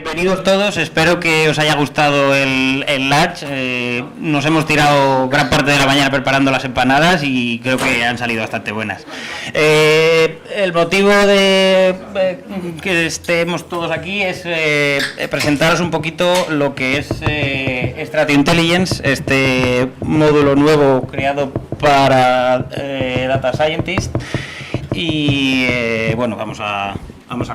Bienvenidos todos, espero que os haya gustado el lunch. Nos hemos tirado gran parte de la mañana preparando las empanadas y creo que han salido bastante buenas. El motivo de que estemos todos aquí es presentaros un poquito lo que es Strato Intelligence, este módulo nuevo creado para Data Scientist y bueno, vamos a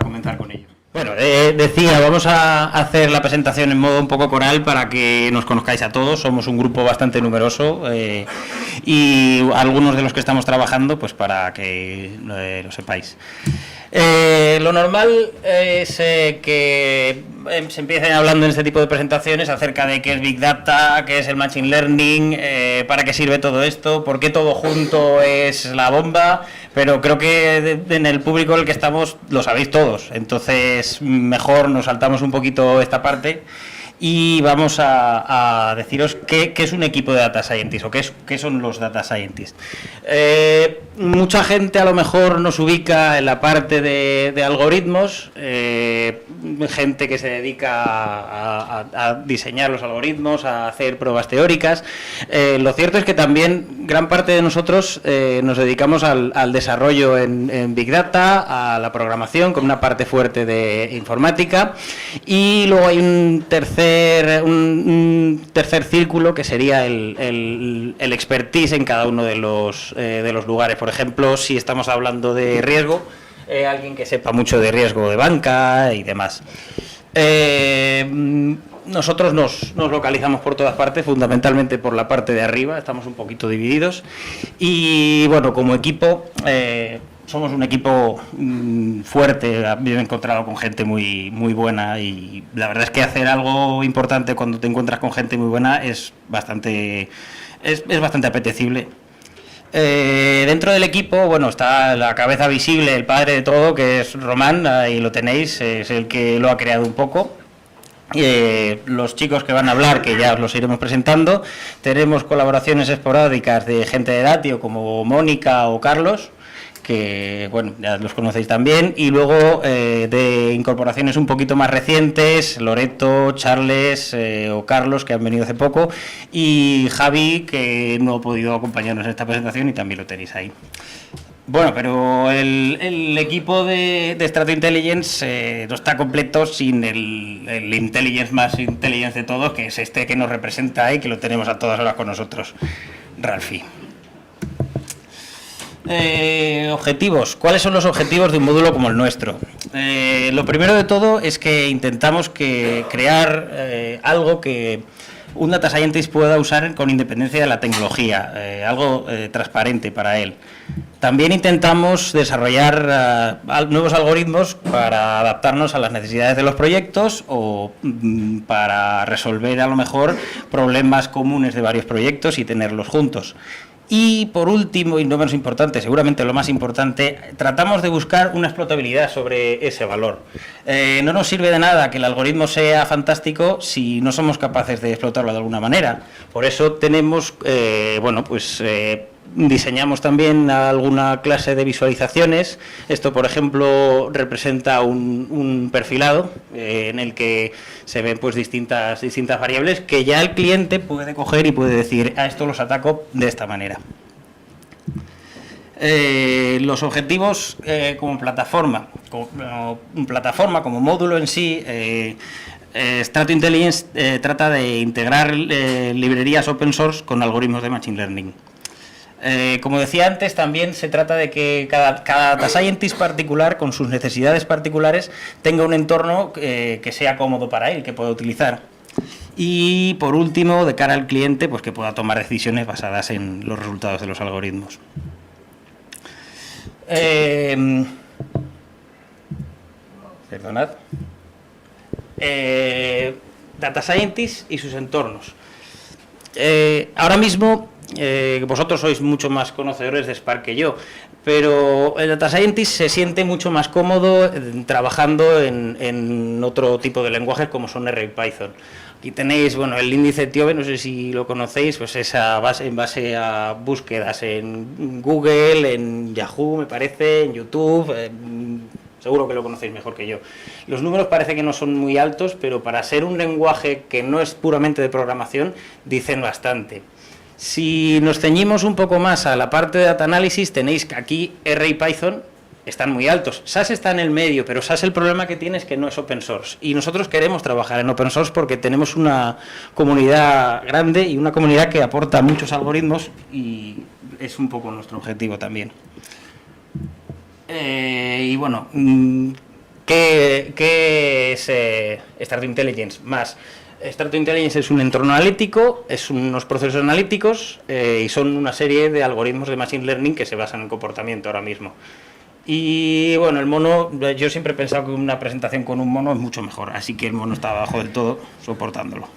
comenzar con ello. Bueno, decía, vamos a hacer la presentación en modo un poco coral para que nos conozcáis a todos. Somos un grupo bastante numeroso y algunos de los que estamos trabajando, pues para que lo sepáis. Lo normal es que se empiecen hablando en este tipo de presentaciones acerca de qué es Big Data, qué es el Machine Learning, para qué sirve todo esto, por qué todo junto es la bomba, pero creo que en el público en el que estamos lo sabéis todos, entonces mejor nos saltamos un poquito esta parte y vamos a deciros qué es un equipo de Data Scientists o qué son los Data Scientists. Mucha gente a lo mejor nos ubica en la parte de algoritmos, gente que se dedica a diseñar los algoritmos, a hacer pruebas teóricas. Lo cierto es que también gran parte de nosotros nos dedicamos al desarrollo en Big Data, a la programación con una parte fuerte de informática y luego hay un tercer círculo que sería el expertise en cada uno de los lugares. Por ejemplo, si estamos hablando de riesgo, alguien que sepa mucho de riesgo de banca y demás. Nosotros nos localizamos por todas partes, fundamentalmente por la parte de arriba, estamos un poquito divididos y bueno, como equipo somos un equipo fuerte. Me he encontrado con gente muy buena y la verdad es que hacer algo importante cuando te encuentras con gente muy buena es bastante apetecible. Dentro del equipo, bueno, está la cabeza visible, el padre de todo, que es Román, ahí lo tenéis, es el que lo ha creado un poco. Los chicos que van a hablar, que ya os los iremos presentando, tenemos colaboraciones esporádicas de gente de Datio como Mónica o Carlos, que bueno, ya los conocéis también, y luego de incorporaciones un poquito más recientes, Loreto, Charles o Carlos, que han venido hace poco, y Javi, que no ha podido acompañarnos en esta presentación y también lo tenéis ahí. Bueno, pero el equipo de Strato Intelligence no está completo sin el intelligence más intelligence de todos, que es este que nos representa y que lo tenemos a todas horas con nosotros, Ralfi. Objetivos. ¿Cuáles son los objetivos de un módulo como el nuestro? Lo primero de todo es que intentamos crear algo que un Data Scientist pueda usar con independencia de la tecnología, algo transparente para él. También intentamos desarrollar nuevos algoritmos para adaptarnos a las necesidades de los proyectos o para resolver a lo mejor problemas comunes de varios proyectos y tenerlos juntos. Y por último, y no menos importante, seguramente lo más importante, tratamos de buscar una explotabilidad sobre ese valor. No nos sirve de nada que el algoritmo sea fantástico si no somos capaces de explotarlo de alguna manera. Por eso tenemos, diseñamos también alguna clase de visualizaciones. Esto, por ejemplo, representa un perfilado en el que se ven pues distintas variables que ya el cliente puede coger y puede decir, a esto los ataco de esta manera. Los objetivos como plataforma, como módulo en sí, Strato Intelligence trata de integrar librerías open source con algoritmos de Machine Learning. Como decía antes, también se trata de que cada Data Scientist particular, con sus necesidades particulares, tenga un entorno que sea cómodo para él, que pueda utilizar. Y por último, de cara al cliente, pues que pueda tomar decisiones basadas en los resultados de los algoritmos. Perdonad. Data Scientists y sus entornos. Ahora mismo vosotros sois mucho más conocedores de Spark que yo, pero el Data Scientist se siente mucho más cómodo trabajando en otro tipo de lenguajes como son R y Python. Aquí tenéis, bueno, el índice TIOBE, no sé si lo conocéis, pues es en base a búsquedas en Google, en Yahoo, me parece, en YouTube, seguro que lo conocéis mejor que yo. Los números parece que no son muy altos, pero para ser un lenguaje que no es puramente de programación, dicen bastante. Si nos ceñimos un poco más a la parte de data analysis, tenéis que aquí R y Python están muy altos. SAS está en el medio, pero SAS el problema que tiene es que no es open source. Y nosotros queremos trabajar en open source porque tenemos una comunidad grande y una comunidad que aporta muchos algoritmos y es un poco nuestro objetivo también. Y bueno, ¿qué es Startup Intelligence? Startup Intelligence es un entorno analítico, es unos procesos analíticos y son una serie de algoritmos de Machine Learning que se basan en comportamiento ahora mismo. Y bueno, el mono, yo siempre he pensado que una presentación con un mono es mucho mejor, así que el mono está abajo del todo soportándolo.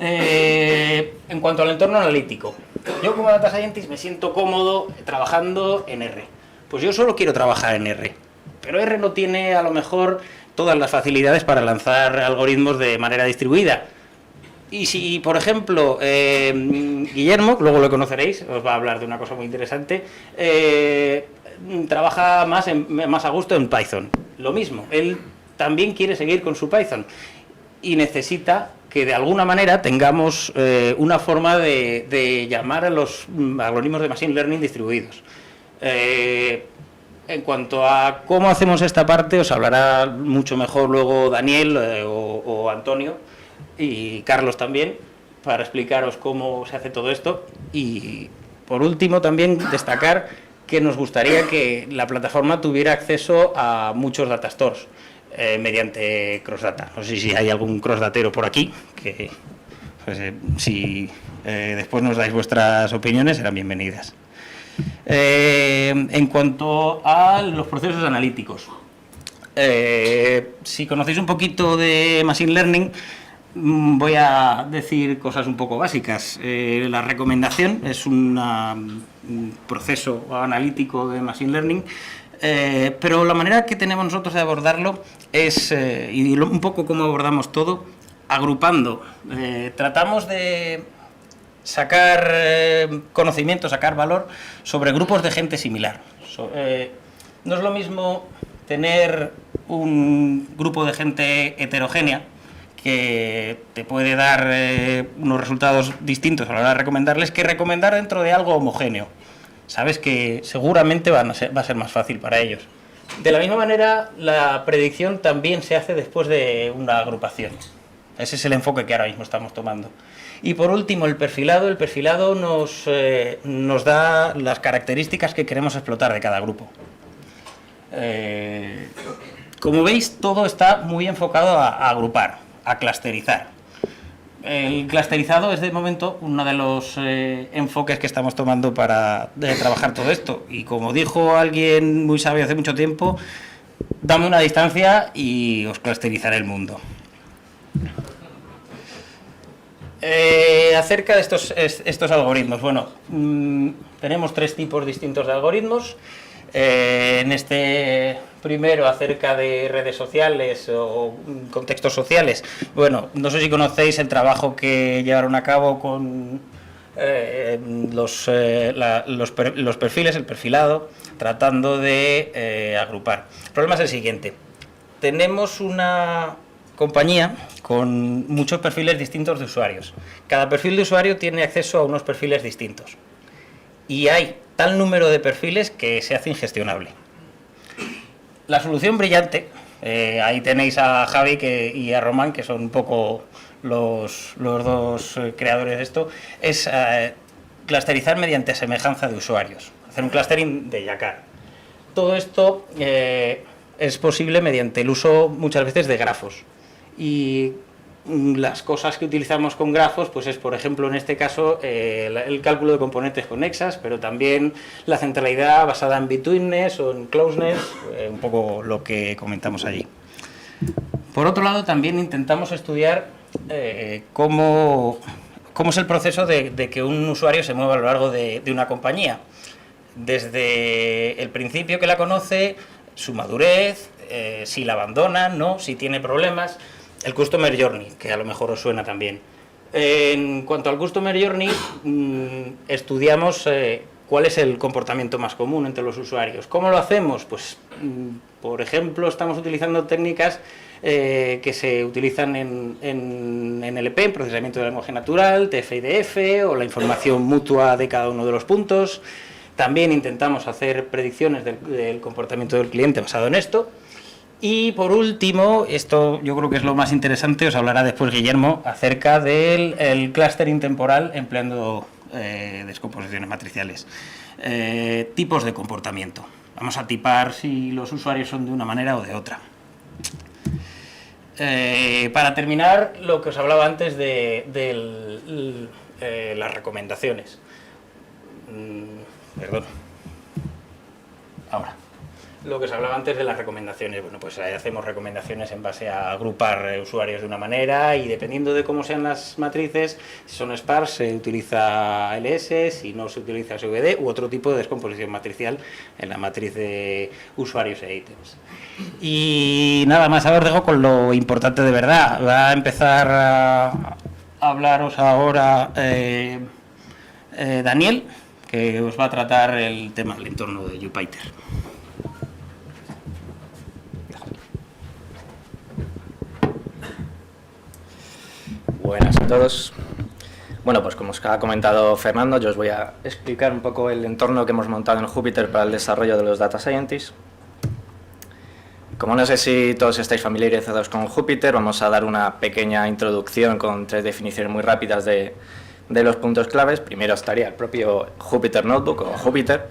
En cuanto al entorno analítico, yo como Data Scientist me siento cómodo trabajando en R. Pues yo solo quiero trabajar en R, pero R no tiene a lo mejor todas las facilidades para lanzar algoritmos de manera distribuida. Y si, por ejemplo, Guillermo, luego lo conoceréis, os va a hablar de una cosa muy interesante, trabaja más a gusto en Python. Lo mismo, él también quiere seguir con su Python y necesita que de alguna manera tengamos una forma de llamar a los algoritmos de Machine Learning distribuidos. En cuanto a cómo hacemos esta parte, os hablará mucho mejor luego Daniel o Antonio y Carlos también, para explicaros cómo se hace todo esto. Y por último también destacar que nos gustaría que la plataforma tuviera acceso a muchos data stores mediante crossdata. No sé si hay algún crossdatero por aquí, que pues, si después nos dais vuestras opiniones serán bienvenidas. En cuanto a los procesos analíticos, si conocéis un poquito de Machine Learning, voy a decir cosas un poco básicas. La recomendación es un proceso analítico de Machine Learning, pero la manera que tenemos nosotros de abordarlo es, y un poco como abordamos todo, agrupando. Tratamos de sacar conocimiento, sacar valor sobre grupos de gente similar. No es lo mismo tener un grupo de gente heterogénea que te puede dar unos resultados distintos a la hora de recomendarles, que recomendar dentro de algo homogéneo. Sabes que seguramente va a ser más fácil para ellos. De la misma manera, la predicción también se hace después de una agrupación. Ese es el enfoque que ahora mismo estamos tomando. Y por último, el perfilado. El perfilado nos da las características que queremos explotar de cada grupo. Como veis, todo está muy enfocado a agrupar, a clusterizar. El clusterizado es de momento uno de los enfoques que estamos tomando para trabajar todo esto. Y como dijo alguien muy sabio hace mucho tiempo, dame una distancia y os clusterizaré el mundo. Acerca de estos algoritmos, bueno, tenemos tres tipos distintos de algoritmos. En este primero, acerca de redes sociales o contextos sociales, bueno, no sé si conocéis el trabajo que llevaron a cabo con los perfiles, el perfilado, tratando de agrupar. El problema es el siguiente: tenemos una compañía con muchos perfiles distintos de usuarios. Cada perfil de usuario tiene acceso a unos perfiles distintos. Y hay tal número de perfiles que se hace ingestionable. La solución brillante, ahí tenéis a Javi y a Román, que son un poco los dos creadores de esto, es clusterizar mediante semejanza de usuarios, hacer un clustering de Yakar. Todo esto es posible mediante el uso muchas veces de grafos. Y las cosas que utilizamos con grafos, pues es, por ejemplo, en este caso, el cálculo de componentes conexas, pero también la centralidad basada en betweenness o en closeness, un poco lo que comentamos allí. Por otro lado, también intentamos estudiar cómo es el proceso de que un usuario se mueva a lo largo de una compañía. Desde el principio que la conoce, su madurez, si la abandona, no, si tiene problemas. El Customer Journey, que a lo mejor os suena también. En cuanto al Customer Journey, estudiamos ¿cuál es el comportamiento más común entre los usuarios? ¿Cómo lo hacemos? Pues, por ejemplo, estamos utilizando técnicas que se utilizan en NLP, en procesamiento de lenguaje natural, TF-IDF, o la información mutua de cada uno de los puntos. También intentamos hacer predicciones del comportamiento del cliente basado en esto. Y por último, esto yo creo que es lo más interesante, os hablará después Guillermo, acerca del clustering temporal empleando descomposiciones matriciales. Tipos de comportamiento. Vamos a tipar si los usuarios son de una manera o de otra. Para terminar, lo que os hablaba antes de las recomendaciones. Perdón. Ahora. Lo que os hablaba antes de las recomendaciones. Bueno, pues hacemos recomendaciones en base a agrupar usuarios de una manera y dependiendo de cómo sean las matrices, si son sparse se utiliza LS, si no se utiliza SVD u otro tipo de descomposición matricial en la matriz de usuarios e ítems. Y nada más, ahora os dejo con lo importante de verdad. Va a empezar a hablaros ahora Daniel, que os va a tratar el tema del entorno de Jupyter. Buenas a todos. Bueno, pues como os ha comentado Fernando, yo os voy a explicar un poco el entorno que hemos montado en Jupyter para el desarrollo de los Data Scientists. Como no sé si todos estáis familiarizados con Jupyter, vamos a dar una pequeña introducción con 3 definiciones muy rápidas de los puntos claves. Primero estaría el propio Jupyter Notebook o Jupyter,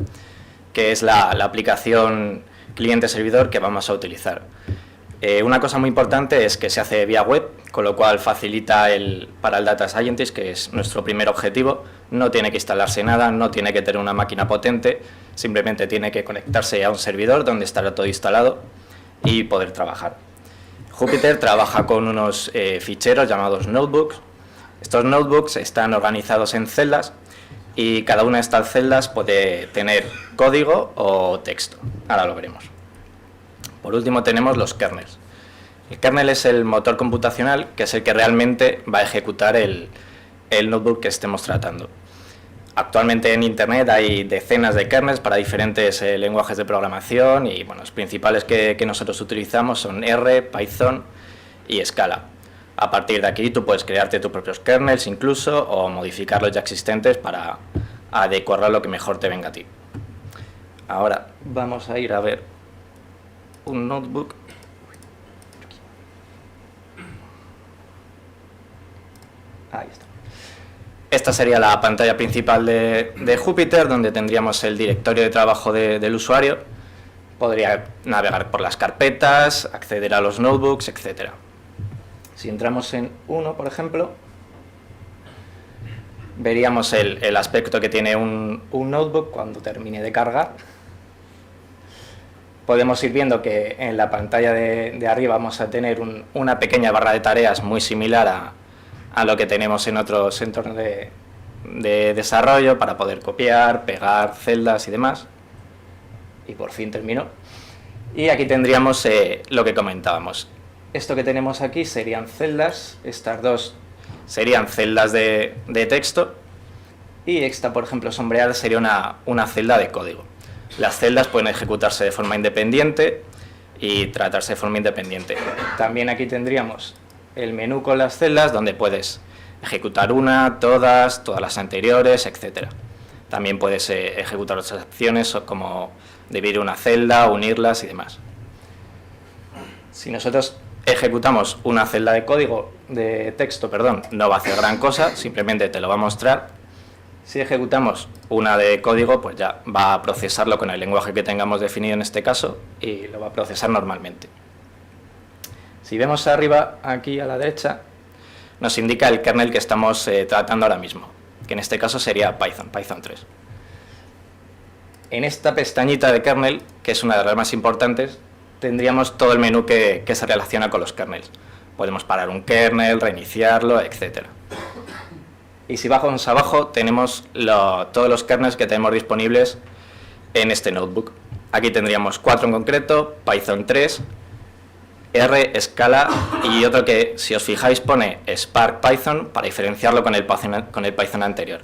que es la aplicación cliente-servidor que vamos a utilizar. Una cosa muy importante es que se hace vía web, con lo cual facilita para el Data Scientist, que es nuestro primer objetivo. No tiene que instalarse nada, no tiene que tener una máquina potente, simplemente tiene que conectarse a un servidor donde estará todo instalado y poder trabajar. Jupyter trabaja con unos ficheros llamados notebooks. Estos notebooks están organizados en celdas y cada una de estas celdas puede tener código o texto. Ahora lo veremos. Por último tenemos los kernels. El kernel es el motor computacional, que es el que realmente va a ejecutar el notebook que estemos tratando. Actualmente en Internet hay decenas de kernels para diferentes lenguajes de programación y bueno, los principales que nosotros utilizamos son R, Python y Scala. A partir de aquí tú puedes crearte tus propios kernels incluso o modificar los ya existentes para adecuar a lo que mejor te venga a ti. Ahora vamos a ir a ver un notebook. Ahí está. Esta sería la pantalla principal de Jupyter, donde tendríamos el directorio de trabajo del usuario. Podría navegar por las carpetas, acceder a los notebooks, etc. Si entramos en uno, por ejemplo, veríamos el aspecto que tiene un notebook cuando termine de cargar. Podemos ir viendo que en la pantalla de arriba vamos a tener una pequeña barra de tareas muy similar a lo que tenemos en otros entornos de desarrollo para poder copiar, pegar celdas y demás. Y por fin terminó. Y aquí tendríamos lo que comentábamos. Esto que tenemos aquí serían celdas, estas dos serían celdas de texto y esta, por ejemplo, sombreada sería una celda de código. Las celdas pueden ejecutarse de forma independiente y tratarse de forma independiente. También aquí tendríamos el menú con las celdas donde puedes ejecutar una, todas las anteriores, etc. También puedes ejecutar otras acciones como dividir una celda, unirlas y demás. Si nosotros ejecutamos una celda de código, de texto, perdón, no va a hacer gran cosa, simplemente te lo va a mostrar. Si ejecutamos una de código, pues ya va a procesarlo con el lenguaje que tengamos definido en este caso y lo va a procesar normalmente. Si vemos arriba, aquí a la derecha, nos indica el kernel que estamos tratando ahora mismo, que en este caso sería Python 3. En esta pestañita de kernel, que es una de las más importantes, tendríamos todo el menú que se relaciona con los kernels. Podemos parar un kernel, reiniciarlo, etc. Y si bajamos abajo, tenemos todos los kernels que tenemos disponibles en este notebook. Aquí tendríamos 4 en concreto, Python 3, R, Scala y otro que, si os fijáis, pone Spark Python para diferenciarlo con el Python anterior.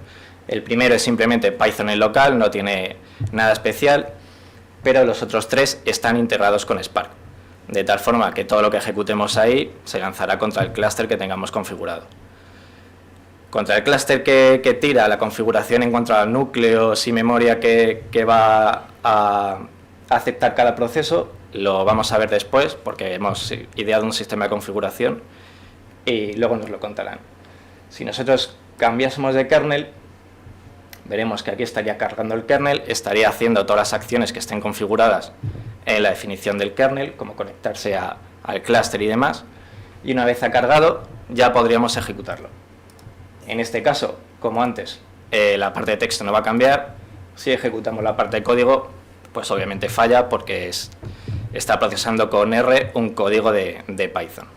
El primero es simplemente Python en local, no tiene nada especial, pero los otros 3 están integrados con Spark, de tal forma que todo lo que ejecutemos ahí se lanzará contra el clúster que tengamos configurado. Contra el clúster que tira la configuración en cuanto a núcleos y memoria que va a aceptar cada proceso, lo vamos a ver después, porque hemos ideado un sistema de configuración y luego nos lo contarán. Si nosotros cambiásemos de kernel, veremos que aquí estaría cargando el kernel, estaría haciendo todas las acciones que estén configuradas en la definición del kernel, como conectarse al clúster y demás, y una vez ha cargado ya podríamos ejecutarlo. En este caso, como antes, la parte de texto no va a cambiar. Si ejecutamos la parte de código, pues obviamente falla porque está procesando con R un código de Python.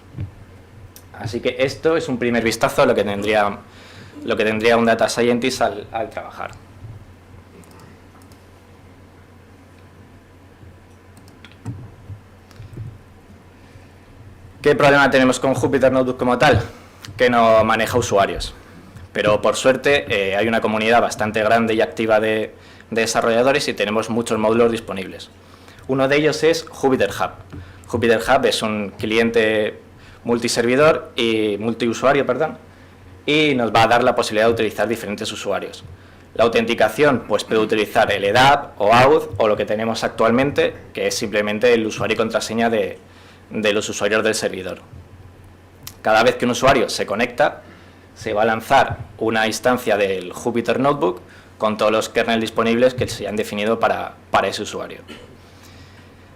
Así que esto es un primer vistazo a lo que tendría un Data Scientist al trabajar. ¿Qué problema tenemos con Jupyter Notebook como tal? Que no maneja usuarios. Pero por suerte hay una comunidad bastante grande y activa de desarrolladores y tenemos muchos módulos disponibles. Uno de ellos es Jupyter Hub. Jupyter Hub es un cliente multiservidor y multiusuario, y nos va a dar la posibilidad de utilizar diferentes usuarios. La autenticación pues puede utilizar el EDAP o AUD o lo que tenemos actualmente, que es simplemente el usuario y contraseña de los usuarios del servidor. Cada vez que un usuario se conecta, se va a lanzar una instancia del Jupyter Notebook con todos los kernels disponibles que se han definido para ese usuario.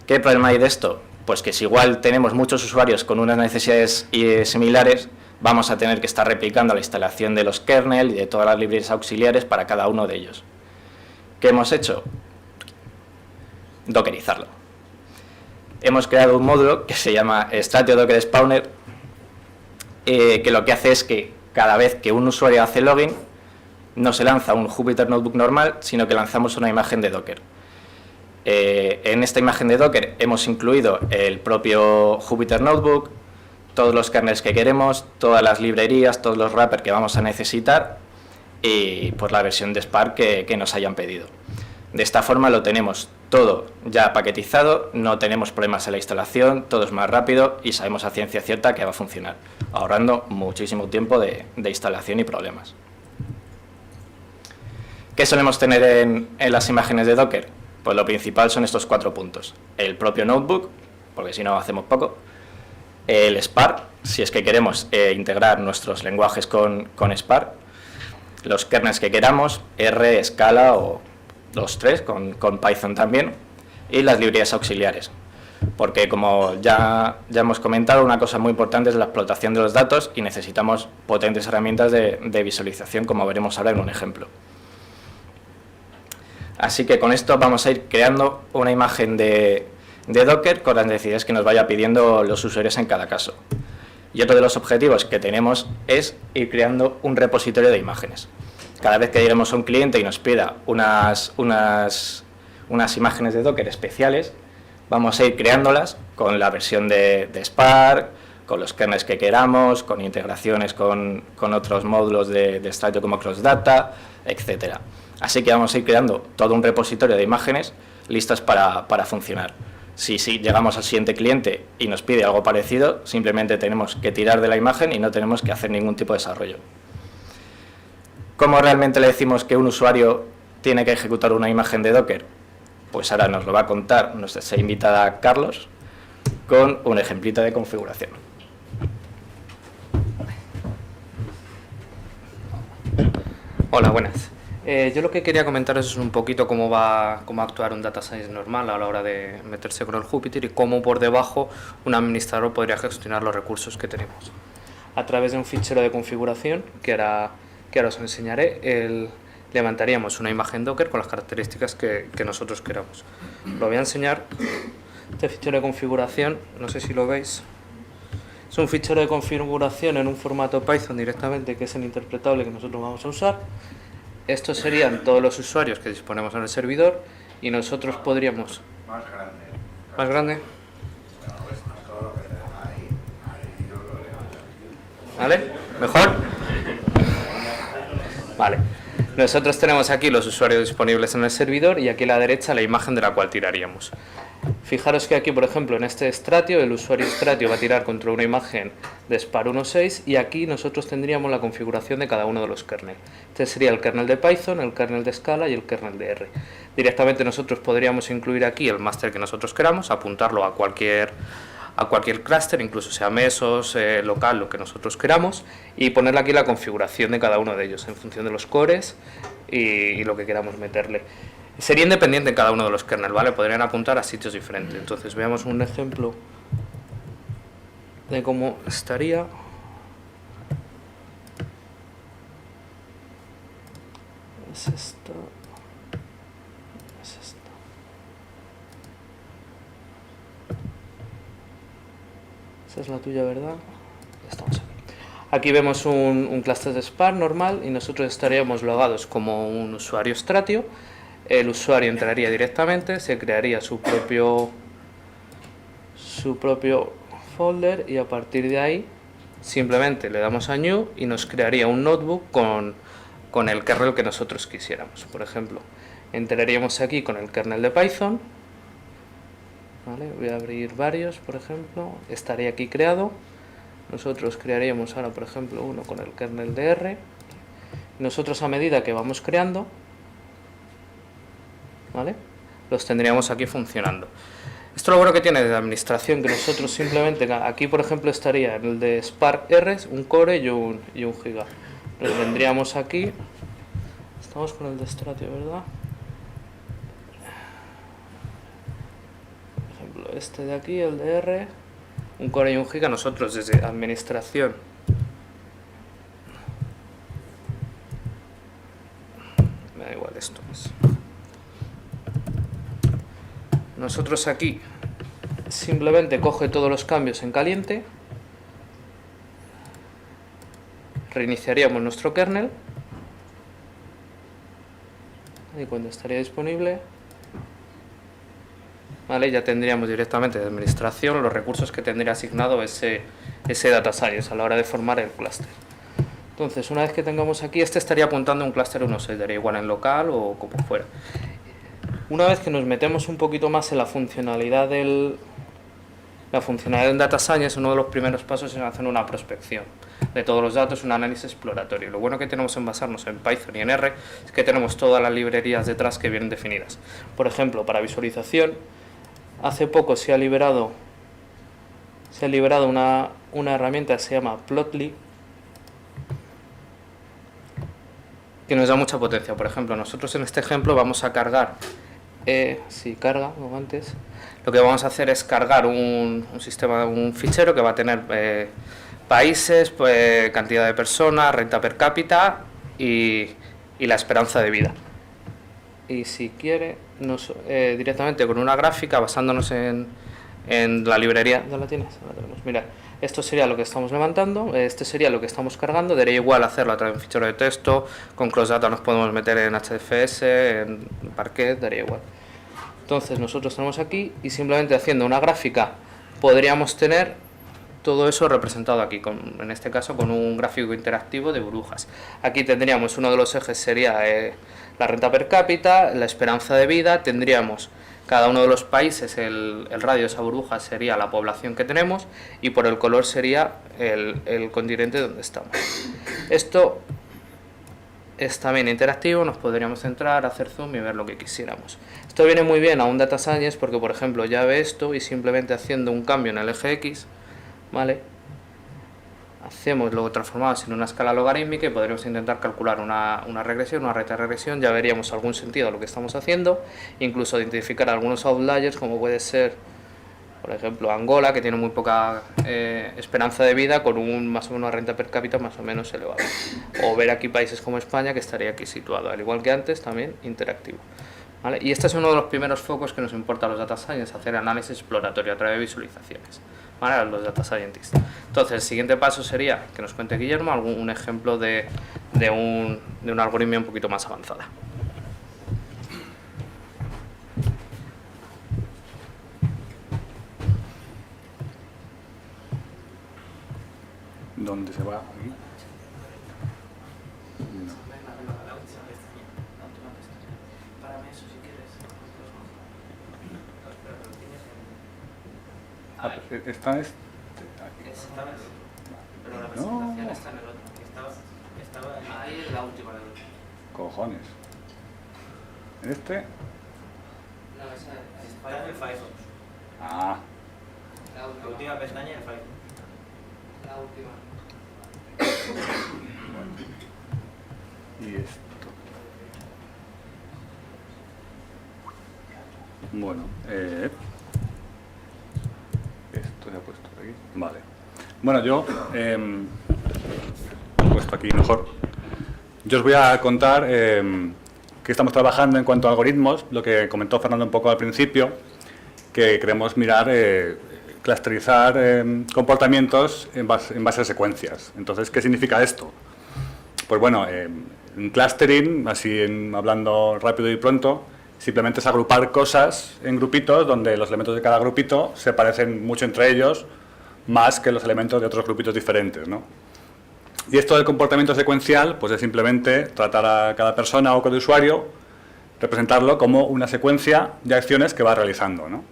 ¿Qué problema hay de esto? Pues que si igual tenemos muchos usuarios con unas necesidades similares, vamos a tener que estar replicando la instalación de los kernels y de todas las librerías auxiliares para cada uno de ellos. ¿Qué hemos hecho? Dockerizarlo. Hemos creado un módulo que se llama Stratio Docker Spawner, que lo que hace es que cada vez que un usuario hace login, no se lanza un Jupyter Notebook normal, sino que lanzamos una imagen de Docker. En esta imagen de Docker hemos incluido el propio Jupyter Notebook, todos los kernels que queremos, todas las librerías, todos los wrappers que vamos a necesitar y pues la versión de Spark que nos hayan pedido. De esta forma lo tenemos todo ya paquetizado, no tenemos problemas en la instalación, todo es más rápido y sabemos a ciencia cierta que va a funcionar, ahorrando muchísimo tiempo de instalación y problemas. ¿Qué solemos tener en las imágenes de Docker? Pues lo principal son estos 4 puntos. El propio notebook, porque si no hacemos poco. El Spark, si es que queremos integrar nuestros lenguajes con Spark. Los kernels que queramos, R, Scala o los 3, con Python también. Y las librerías auxiliares. Porque como ya hemos comentado, una cosa muy importante es la explotación de los datos y necesitamos potentes herramientas de visualización, como veremos ahora en un ejemplo. Así que con esto vamos a ir creando una imagen de Docker con las necesidades que nos vaya pidiendo los usuarios en cada caso. Y otro de los objetivos que tenemos es ir creando un repositorio de imágenes. Cada vez que lleguemos a un cliente y nos pida unas imágenes de Docker especiales, vamos a ir creándolas con la versión de Spark, con los kernels que queramos, con integraciones con otros módulos de Stratio como CrossData, etcétera. Así que vamos a ir creando todo un repositorio de imágenes listas para funcionar. Si llegamos al siguiente cliente y nos pide algo parecido, simplemente tenemos que tirar de la imagen y no tenemos que hacer ningún tipo de desarrollo. ¿Cómo realmente le decimos que un usuario tiene que ejecutar una imagen de Docker? Pues ahora nos lo va a contar nuestra invitada Carlos con un ejemplito de configuración. Hola, buenas. Yo lo que quería comentaros es un poquito cómo va a actuar un Data Science normal a la hora de meterse con el Jupyter y cómo por debajo un administrador podría gestionar los recursos que tenemos. A través de un fichero de configuración que ahora os enseñaré, levantaríamos una imagen Docker con las características que nosotros queramos. Lo voy a enseñar. Este fichero de configuración, no sé si lo veis, es un fichero de configuración en un formato Python directamente, que es el interpretable que nosotros vamos a usar. Estos serían todos los usuarios que disponemos en el servidor y nosotros podríamos... Más grande. ¿Más grande? ¿Vale? ¿Mejor? Vale. Nosotros tenemos aquí los usuarios disponibles en el servidor y aquí a la derecha la imagen de la cual tiraríamos. Fijaros que aquí, por ejemplo, en este Stratio, el usuario Stratio va a tirar contra una imagen de SPAR 1.6 y aquí nosotros tendríamos la configuración de cada uno de los kernels. Este sería el kernel de Python, el kernel de Scala y el kernel de R. Directamente nosotros podríamos incluir aquí el máster que nosotros queramos, apuntarlo a cualquier clúster, incluso sea Mesos, local, lo que nosotros queramos, y ponerle aquí la configuración de cada uno de ellos en función de los cores y lo que queramos meterle. Sería independiente en cada uno de los kernels, ¿vale? Podrían apuntar a sitios diferentes. Entonces veamos un ejemplo de cómo estaría. Es esto. Es esto. Esa es la tuya, ¿verdad? Estamos aquí. Aquí vemos un clúster de Spark normal y nosotros estaríamos logados como un usuario Stratio. El usuario entraría directamente, se crearía su propio folder y a partir de ahí simplemente le damos a New y nos crearía un notebook con el kernel que nosotros quisiéramos. Por ejemplo, entraríamos aquí con el kernel de Python. ¿Vale? Voy a abrir varios, por ejemplo. Estaría aquí creado. Nosotros crearíamos ahora, por ejemplo, uno con el kernel de R. Nosotros a medida que vamos creando, ¿vale?, los tendríamos aquí funcionando. Esto lo bueno que tiene de administración, que nosotros simplemente, aquí por ejemplo estaría en el de Spark R, un core y un giga. Lo tendríamos aquí. Estamos con el de Stratio, ¿verdad? Por ejemplo, este de aquí, el de R, un core y un giga. Nosotros desde administración me da igual esto es. Nosotros aquí simplemente coge todos los cambios en caliente, reiniciaríamos nuestro kernel y cuando estaría disponible, ¿vale?, ya tendríamos directamente de administración los recursos que tendría asignado ese data science a la hora de formar el clúster. Entonces, una vez que tengamos aquí, este estaría apuntando a un clúster 1.6, daría igual en local o como fuera. Una vez que nos metemos un poquito más en la funcionalidad del data science, uno de los primeros pasos es hacer una prospección de todos los datos, un análisis exploratorio. Lo bueno que tenemos en basarnos en Python y en R es que tenemos todas las librerías detrás que vienen definidas. Por ejemplo, para visualización, hace poco se ha liberado una herramienta que se llama Plotly, que nos da mucha potencia. Por ejemplo, nosotros en este ejemplo vamos a cargar, si carga, como antes, lo que vamos a hacer es cargar un fichero que va a tener países, pues, cantidad de personas, renta per cápita y la esperanza de vida. Y si quiere, directamente con una gráfica, basándonos en la librería, ¿ya la tienes? La tenemos. Mira, esto sería lo que estamos levantando, este sería lo que estamos cargando, daría igual hacerlo a través de un fichero de texto, con CrossData nos podemos meter en HDFS, en Parquet, daría igual. Entonces nosotros tenemos aquí y simplemente haciendo una gráfica podríamos tener todo eso representado aquí, en este caso con un gráfico interactivo de burbujas. Aquí tendríamos uno de los ejes sería la renta per cápita, la esperanza de vida, tendríamos cada uno de los países, el radio de esa burbuja sería la población que tenemos y por el color sería el continente donde estamos. Esto es también interactivo, nos podríamos entrar, hacer zoom y ver lo que quisiéramos. Esto viene muy bien a un data science porque, por ejemplo, ya ve esto y simplemente haciendo un cambio en el eje X, ¿vale?, lo transformamos en una escala logarítmica y podríamos intentar calcular una regresión, una recta de regresión, ya veríamos algún sentido a lo que estamos haciendo, incluso identificar algunos outliers como puede ser, por ejemplo, Angola, que tiene muy poca esperanza de vida con más o menos una renta per cápita más o menos elevada, o ver aquí países como España que estaría aquí situado, al igual que antes, también interactivo. ¿Vale? Y este es uno de los primeros focos que nos importa a los data science, hacer análisis exploratorio a través de visualizaciones, ¿vale?, a los data scientists. Entonces, el siguiente paso sería que nos cuente Guillermo un ejemplo de un algoritmo un poquito más avanzada. ¿Dónde se va? está aquí. Pero la presentación está en el otro. Estaba ahí en la última. Cojones. ¿En este? No, esa está en el Firefox. Ah. La última pestaña en el Firefox. La última. Y esto. Bueno, esto se ha puesto por aquí. Vale. Bueno, yo he puesto aquí mejor. Yo os voy a contar que estamos trabajando en cuanto a algoritmos, lo que comentó Fernando un poco al principio, que queremos mirar, clusterizar comportamientos en base a secuencias. Entonces, ¿qué significa esto? Pues bueno, un clustering, así hablando rápido y pronto, simplemente es agrupar cosas en grupitos donde los elementos de cada grupito se parecen mucho entre ellos, más que los elementos de otros grupitos diferentes, ¿no? Y esto del comportamiento secuencial, pues es simplemente tratar a cada persona o cada usuario, representarlo como una secuencia de acciones que va realizando, ¿no?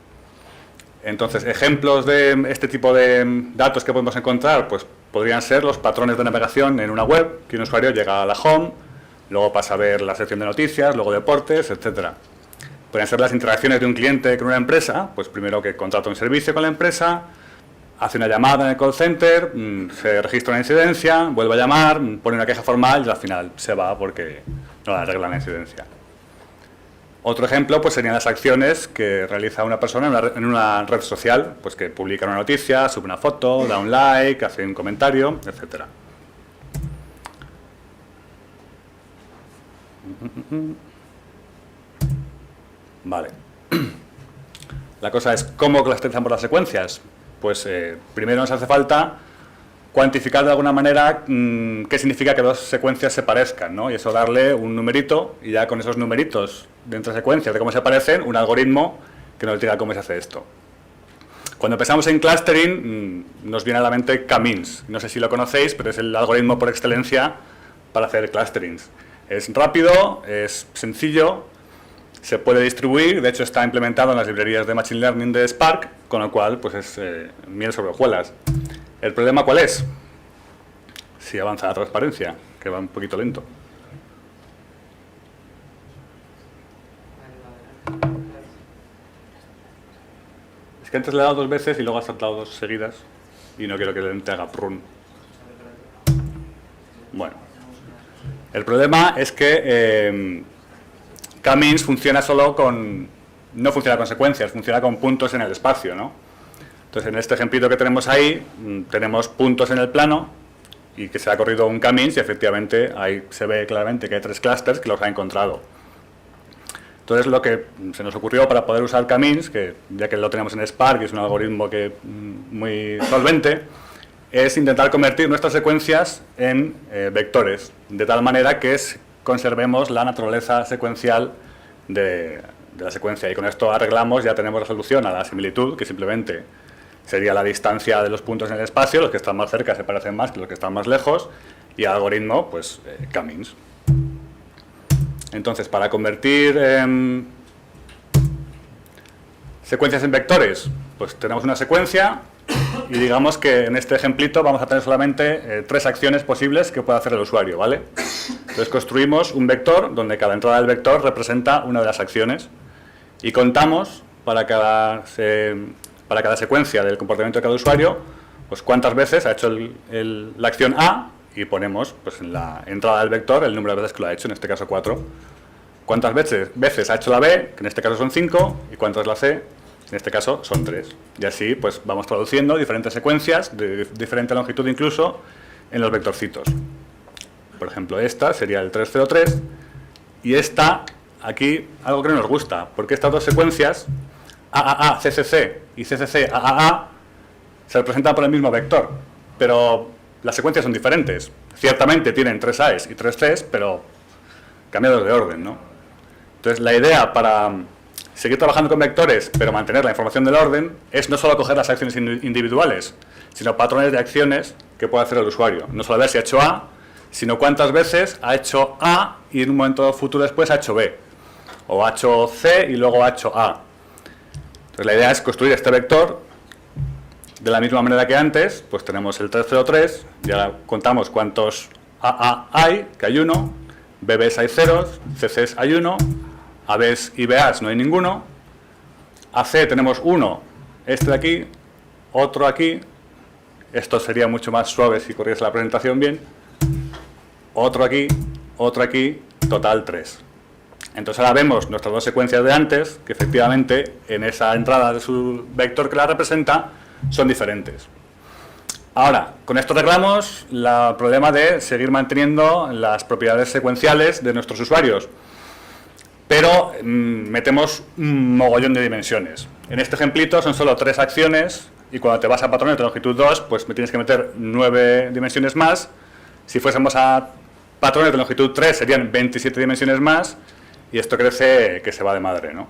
Entonces, ejemplos de este tipo de datos que podemos encontrar, pues podrían ser los patrones de navegación en una web, que un usuario llega a la home, luego pasa a ver la sección de noticias, luego deportes, etcétera. Podrían ser las interacciones de un cliente con una empresa, pues primero que contrata un servicio con la empresa, hace una llamada en el call center, se registra una incidencia, vuelve a llamar, pone una queja formal y al final se va porque no le arreglan la incidencia. Otro ejemplo pues serían las acciones que realiza una persona en una red social, pues que publica una noticia, sube una foto, da un like, hace un comentario, etcétera. Vale. La cosa es, ¿cómo clusterizamos las secuencias? Pues primero nos hace falta cuantificar de alguna manera qué significa que dos secuencias se parezcan, ¿no? Y eso darle un numerito y ya con esos numeritos de entre secuencias de cómo se parecen, un algoritmo que nos diga cómo se hace esto. Cuando pensamos en clustering nos viene a la mente K-means. No sé si lo conocéis, pero es el algoritmo por excelencia para hacer clusterings. Es rápido, es sencillo, se puede distribuir, de hecho está implementado en las librerías de Machine Learning de Spark, con lo cual pues es miel sobre hojuelas. ¿El problema cuál es? Si avanza la transparencia, que va un poquito lento. Es que antes le he dado 2 veces y luego ha saltado 2 seguidas y no quiero que el ente haga prun. Bueno, el problema es que K-means funciona solo no funciona con secuencias, funciona con puntos en el espacio, ¿no? Entonces, en este ejemplito que tenemos ahí, tenemos puntos en el plano y que se ha corrido un K-means y efectivamente ahí se ve claramente que hay 3 clusters que los ha encontrado. Entonces, lo que se nos ocurrió para poder usar K-means, que ya que lo tenemos en Spark y es un algoritmo muy solvente, es intentar convertir nuestras secuencias en vectores, de tal manera que conservemos la naturaleza secuencial de la secuencia. Y con esto arreglamos, ya tenemos la solución a la similitud, que simplemente sería la distancia de los puntos en el espacio, los que están más cerca se parecen más que los que están más lejos, y al algoritmo, pues, K-means. Entonces, para convertir secuencias en vectores, pues tenemos una secuencia y digamos que en este ejemplito vamos a tener solamente 3 acciones posibles que puede hacer el usuario, ¿vale? Entonces construimos un vector donde cada entrada del vector representa una de las acciones y contamos para cada secuencia del comportamiento de cada usuario, pues cuántas veces ha hecho la acción A y ponemos pues, en la entrada del vector el número de veces que lo ha hecho, en este caso 4. Cuántas veces ha hecho la B, que en este caso son 5, y cuántas la C, en este caso son 3. Y así pues vamos traduciendo diferentes secuencias, de diferente longitud incluso, en los vectorcitos. Por ejemplo, esta sería el 303, y esta, aquí, algo que no nos gusta, porque estas dos secuencias, AAA, CCC y CCC, AAA, se representan por el mismo vector, pero las secuencias son diferentes. Ciertamente tienen 3 A's y 3 C's, pero cambiados de orden, ¿no? Entonces, la idea para seguir trabajando con vectores, pero mantener la información del orden, es no solo coger las acciones individuales, sino patrones de acciones que puede hacer el usuario. No solo ver si ha hecho A, sino cuántas veces ha hecho A y en un momento futuro después ha hecho B. O ha hecho C y luego ha hecho A. Entonces, la idea es construir este vector De la misma manera que antes, pues tenemos el 303, ya contamos cuántos AA hay, que hay uno, BBs hay ceros, CCs hay uno, ABs y BAs no hay ninguno, AC tenemos uno, este de aquí, otro aquí, esto sería mucho más suave si corriese la presentación bien, otro aquí, total 3. Entonces ahora vemos nuestras dos secuencias de antes, que efectivamente en esa entrada de su vector que la representa, son diferentes. Ahora, con esto arreglamos el problema de seguir manteniendo las propiedades secuenciales de nuestros usuarios, pero metemos un mogollón de dimensiones. En este ejemplito son solo 3 acciones, y cuando te vas a patrones de longitud 2, pues me tienes que meter 9 dimensiones más. Si fuésemos a patrones de longitud 3 serían 27 dimensiones más, y esto crece que se va de madre, ¿no?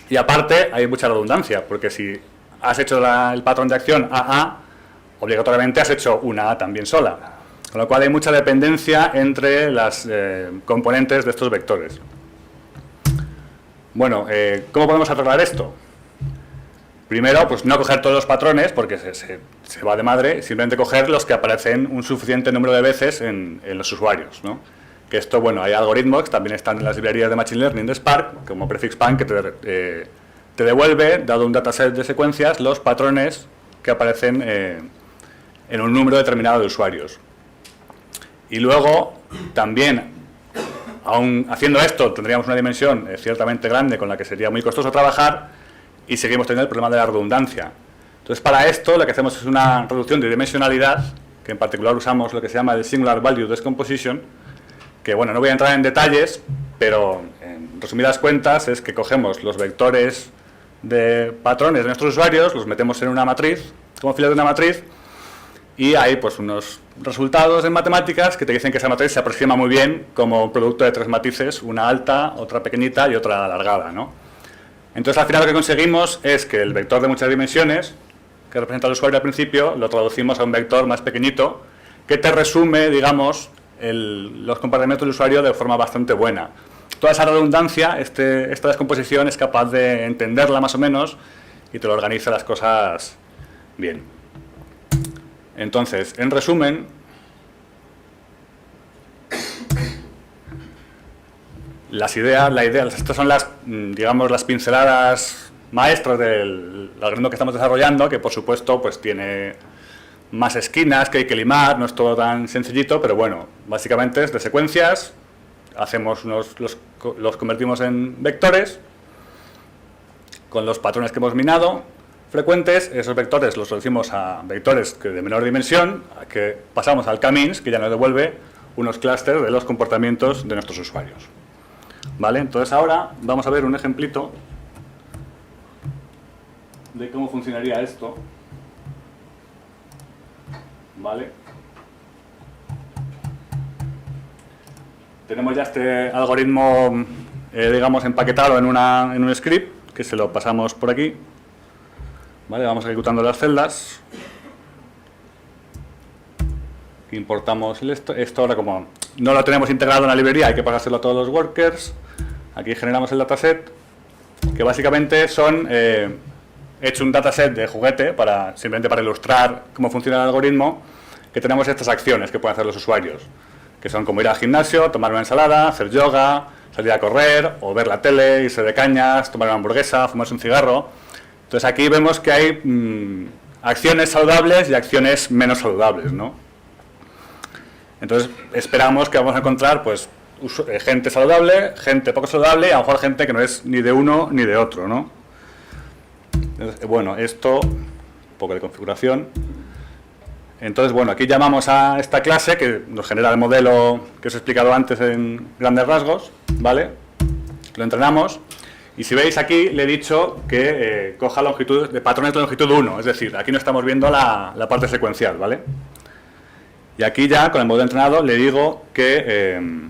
Y aparte hay mucha redundancia, porque si has hecho el patrón de acción AA, obligatoriamente has hecho una A también sola. Con lo cual hay mucha dependencia entre las componentes de estos vectores. Bueno, ¿cómo podemos arreglar esto? Primero, pues no coger todos los patrones, porque se va de madre, simplemente coger los que aparecen un suficiente número de veces en los usuarios, ¿no? Que esto, bueno, hay algoritmos que también están en las librerías de Machine Learning de Spark, como prefix_pan, que te devuelve, dado un dataset de secuencias, los patrones que aparecen en un número determinado de usuarios. Y luego, también, aún haciendo esto, tendríamos una dimensión ciertamente grande con la que sería muy costoso trabajar, y seguimos teniendo el problema de la redundancia. Entonces, para esto, lo que hacemos es una reducción de dimensionalidad, que en particular usamos lo que se llama el Singular Value Decomposition, que, bueno, no voy a entrar en detalles, pero en resumidas cuentas es que cogemos los vectores de patrones de nuestros usuarios, los metemos en una matriz, como filas de una matriz, y hay pues unos resultados en matemáticas que te dicen que esa matriz se aproxima muy bien como un producto de 3 matrices, una alta, otra pequeñita y otra alargada, ¿no? Entonces, al final lo que conseguimos es que el vector de muchas dimensiones, que representa al usuario al principio, lo traducimos a un vector más pequeñito, que te resume, digamos, los comportamientos del usuario de forma bastante buena. Toda esa redundancia, esta descomposición es capaz de entenderla más o menos y te lo organiza las cosas bien. Entonces, en resumen, estas son las, digamos, las pinceladas maestras del algoritmo que estamos desarrollando, que por supuesto pues tiene más esquinas que hay que limar, no es todo tan sencillito, pero bueno, básicamente es de secuencias, los convertimos en vectores con los patrones que hemos minado frecuentes. Esos vectores los reducimos a vectores de menor dimensión, que pasamos al k-means, que ya nos devuelve unos clústeres de los comportamientos de nuestros usuarios. ¿Vale? Entonces ahora vamos a ver un ejemplito de cómo funcionaría esto. ¿Vale? Tenemos ya este algoritmo, digamos, empaquetado en un script, que se lo pasamos por aquí. ¿Vale? Vamos ejecutando las celdas. Importamos esto ahora, como no lo tenemos integrado en la librería, hay que pasárselo a todos los workers. Aquí generamos el dataset, que básicamente son... he hecho un dataset de juguete, simplemente para ilustrar cómo funciona el algoritmo, que tenemos estas acciones que pueden hacer los usuarios, que son como ir al gimnasio, tomar una ensalada, hacer yoga, salir a correr, o ver la tele, irse de cañas, tomar una hamburguesa, fumarse un cigarro. Entonces aquí vemos que hay acciones saludables y acciones menos saludables, ¿no? Entonces esperamos que vamos a encontrar pues gente saludable, gente poco saludable, y a lo mejor gente que no es ni de uno ni de otro, ¿no? Entonces, bueno, esto, un poco de configuración. Entonces, bueno, aquí llamamos a esta clase que nos genera el modelo que os he explicado antes en grandes rasgos, ¿vale? Lo entrenamos, y si veis aquí le he dicho que coja longitud de patrones de longitud 1, es decir, aquí no estamos viendo la parte secuencial, ¿vale? Y aquí ya, con el modelo entrenado, le digo que...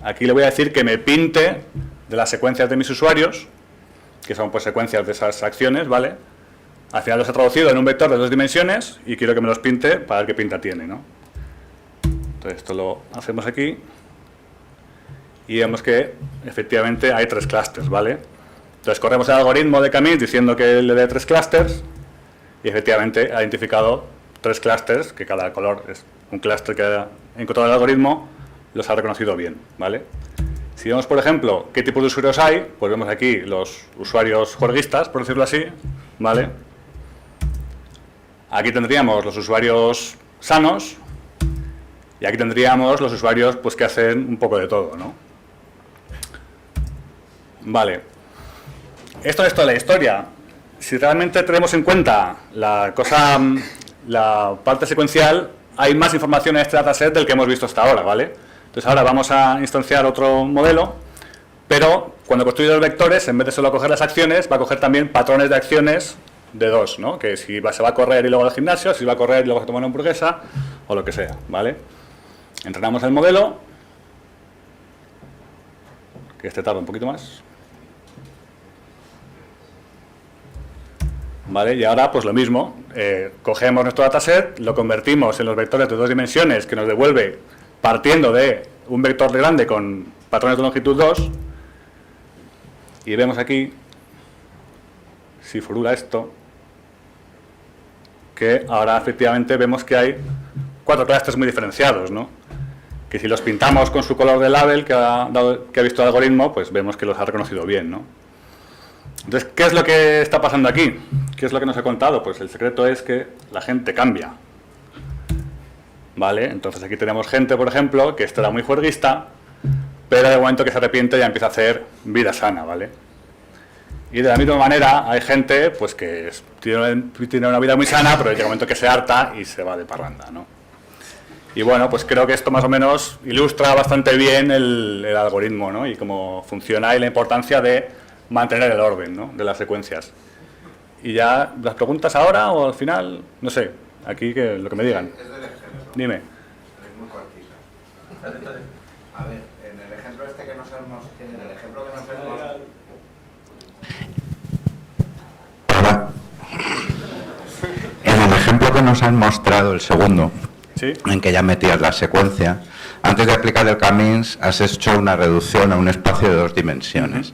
aquí le voy a decir que me pinte de las secuencias de mis usuarios, que son pues secuencias de esas acciones, ¿vale? Al final los he traducido en un vector de 2 dimensiones y quiero que me los pinte para ver qué pinta tiene, ¿no? Entonces esto lo hacemos aquí y vemos que efectivamente hay 3 clústeres, ¿vale? Entonces corremos el algoritmo de Camins diciendo que le dé 3 clusters y efectivamente ha identificado 3 clusters, que cada color es un clúster que ha encontrado el algoritmo, los ha reconocido bien, ¿vale? Si vemos, por ejemplo, qué tipo de usuarios hay, pues vemos aquí los usuarios juerguistas, por decirlo así, ¿vale? Aquí tendríamos los usuarios sanos y aquí tendríamos los usuarios pues que hacen un poco de todo, ¿no? Vale. Esto es toda la historia. Si realmente tenemos en cuenta la parte secuencial, hay más información en este dataset del que hemos visto hasta ahora, ¿vale? Entonces ahora vamos a instanciar otro modelo, pero cuando construye los vectores, en vez de solo coger las acciones, va a coger también patrones de acciones de 2, ¿no? Que si se va a correr y luego al gimnasio, si va a correr y luego se toma una hamburguesa, o lo que sea, ¿vale? Entrenamos el modelo, que este tarda un poquito más. ¿Vale? Y ahora pues lo mismo, cogemos nuestro dataset, lo convertimos en los vectores de 2 dimensiones que nos devuelve partiendo de un vector grande con patrones de longitud 2 y vemos aquí, si forula esto, que ahora efectivamente vemos que hay 4 clústeres muy diferenciados, ¿no? Que si los pintamos con su color de label que ha visto el algoritmo, pues vemos que los ha reconocido bien, ¿no? Entonces, ¿qué es lo que está pasando aquí? ¿Qué es lo que nos he contado? Pues el secreto es que la gente cambia. ¿Vale? Entonces aquí tenemos gente, por ejemplo, que esto era muy juerguista, pero de momento que se arrepiente ya empieza a hacer vida sana, ¿vale? Y de la misma manera hay gente pues que tiene una vida muy sana, pero llega un momento que se harta y se va de parranda, ¿no? Y bueno, pues creo que esto más o menos ilustra bastante bien el algoritmo, ¿no? Y cómo funciona y la importancia de mantener el orden, ¿no? De las secuencias. Y ya, ¿las preguntas ahora o al final? No sé, aquí que lo que me digan. Dime. Es muy cortita. A ver, en el ejemplo este que nos hemos... En el ejemplo que nos han mostrado, el segundo, ¿Sí? en que ya metías la secuencia, antes de aplicar el Camins has hecho una reducción a un espacio de 2 dimensiones.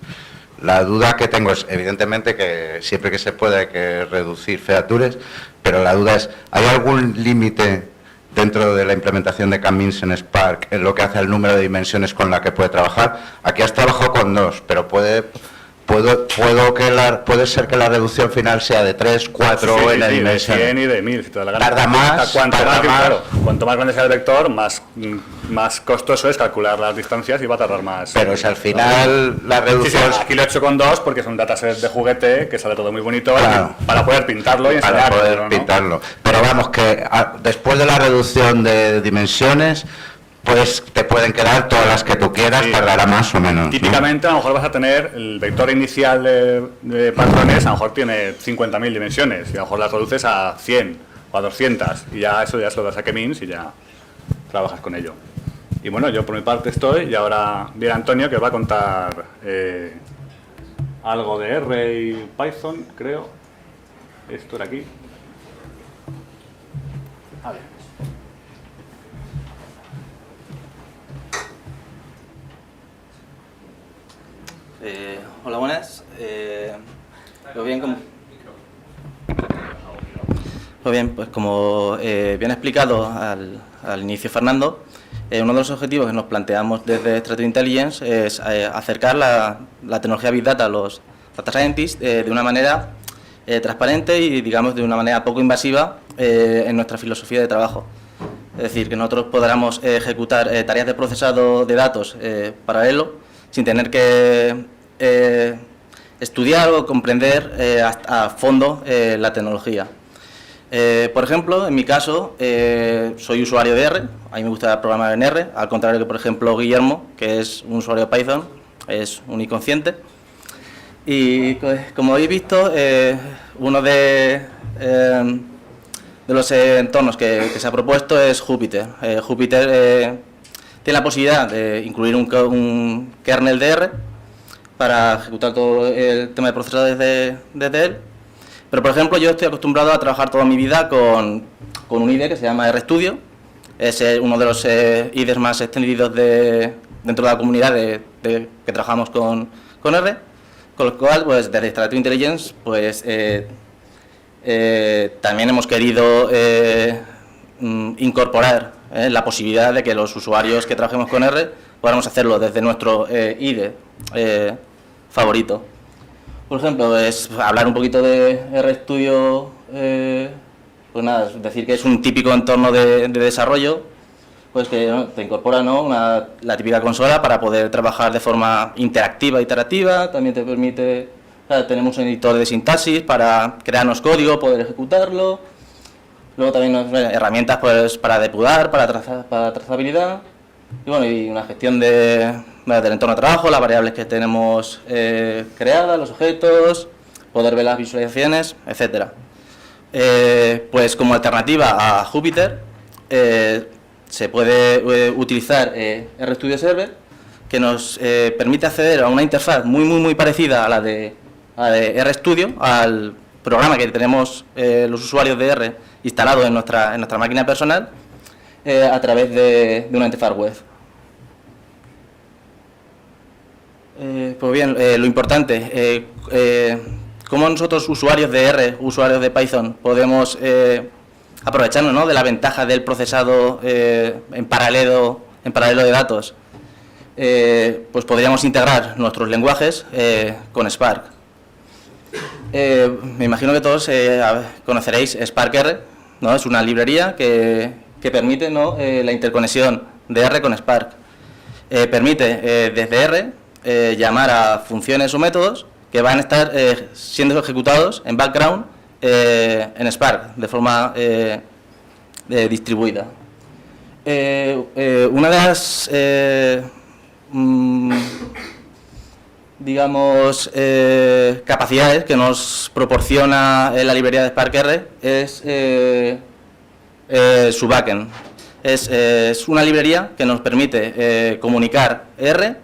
La duda que tengo es, evidentemente, que siempre que se puede hay que reducir features, pero la duda es, ¿hay algún límite dentro de la implementación de Camins en Spark en lo que hace al número de dimensiones con la que puede trabajar? Aquí has trabajado con 2, pero puede ser que la reducción final sea de 3, 4 sí, en la sí, dimensión. De 100 y de 1000, si te da la gana. Tarda más. Claro, cuanto más grande sea el vector, más costoso es calcular las distancias y va a tardar más. Pero si al final la reducción... Sí, aquí lo he hecho con 2 porque es un dataset de juguete que sale todo muy bonito, claro, para poder pintarlo y enseñarlo. Para poder pintarlo. Pero vamos, que después de la reducción de dimensiones, pues te pueden quedar todas las que tú quieras, sí, tardará más o menos. Típicamente, ¿no? A lo mejor vas a tener el vector inicial de patrones, a lo mejor tiene 50.000 dimensiones, y a lo mejor las reduces a 100 o a 200, y ya eso ya se lo das a Camins y ya trabajas con ello. Y bueno, yo por mi parte estoy, y ahora viene Antonio que os va a contar algo de R y Python, creo. Esto era aquí. A ver. Hola, buenas. Pues como bien explicado al inicio Fernando, uno de los objetivos que nos planteamos desde Strategy Intelligence es acercar la tecnología Big Data a los Data Scientists de una manera transparente y, digamos, de una manera poco invasiva en nuestra filosofía de trabajo. Es decir, que nosotros podamos ejecutar tareas de procesado de datos paralelo, sin tener que estudiar o comprender a fondo la tecnología. Por ejemplo, en mi caso, soy usuario de R, a mí me gusta programar en R, al contrario que, por ejemplo, Guillermo, que es un usuario de Python, es un inconsciente. Y como habéis visto, uno de los entornos que se ha propuesto es Jupyter. Jupyter tiene la posibilidad de incluir un kernel de R para ejecutar todo el tema de procesado desde él. Pero, por ejemplo, yo estoy acostumbrado a trabajar toda mi vida con un IDE que se llama RStudio. Es uno de los IDEs más extendidos dentro de la comunidad que trabajamos con R, Con lo cual, pues desde Strato Intelligence, pues también hemos querido incorporar la posibilidad de que los usuarios que trabajemos con R podamos hacerlo desde nuestro IDE favorito. Por ejemplo, es hablar un poquito de RStudio, pues nada, es decir que es un típico entorno de desarrollo, pues que ¿no? te incorpora ¿no? la típica consola para poder trabajar de forma interactiva, iterativa, también te permite, tenemos un editor de sintaxis para crearnos código, poder ejecutarlo, luego también herramientas pues, para depurar, para trazabilidad, y bueno, y una gestión del entorno de trabajo, las variables que tenemos creadas, los objetos, poder ver las visualizaciones, etcétera. Pues como alternativa a Jupyter, se puede utilizar RStudio Server, que nos permite acceder a una interfaz muy parecida a la de RStudio, al programa que tenemos los usuarios de R instalado en nuestra máquina personal, a través de una interfaz web. Pues bien, lo importante, cómo nosotros usuarios de R, usuarios de Python, podemos aprovecharnos ¿no? de la ventaja del procesado en paralelo de datos, pues podríamos integrar nuestros lenguajes con Spark. Me imagino que todos conoceréis Spark R, ¿no? Es una librería que permite ¿no? la interconexión de R con Spark. Permite desde R llamar a funciones o métodos que van a estar siendo ejecutados en background en Spark, de forma distribuida. Una de las, digamos, capacidades que nos proporciona la librería de Spark R es su backend. Es una librería que nos permite comunicar R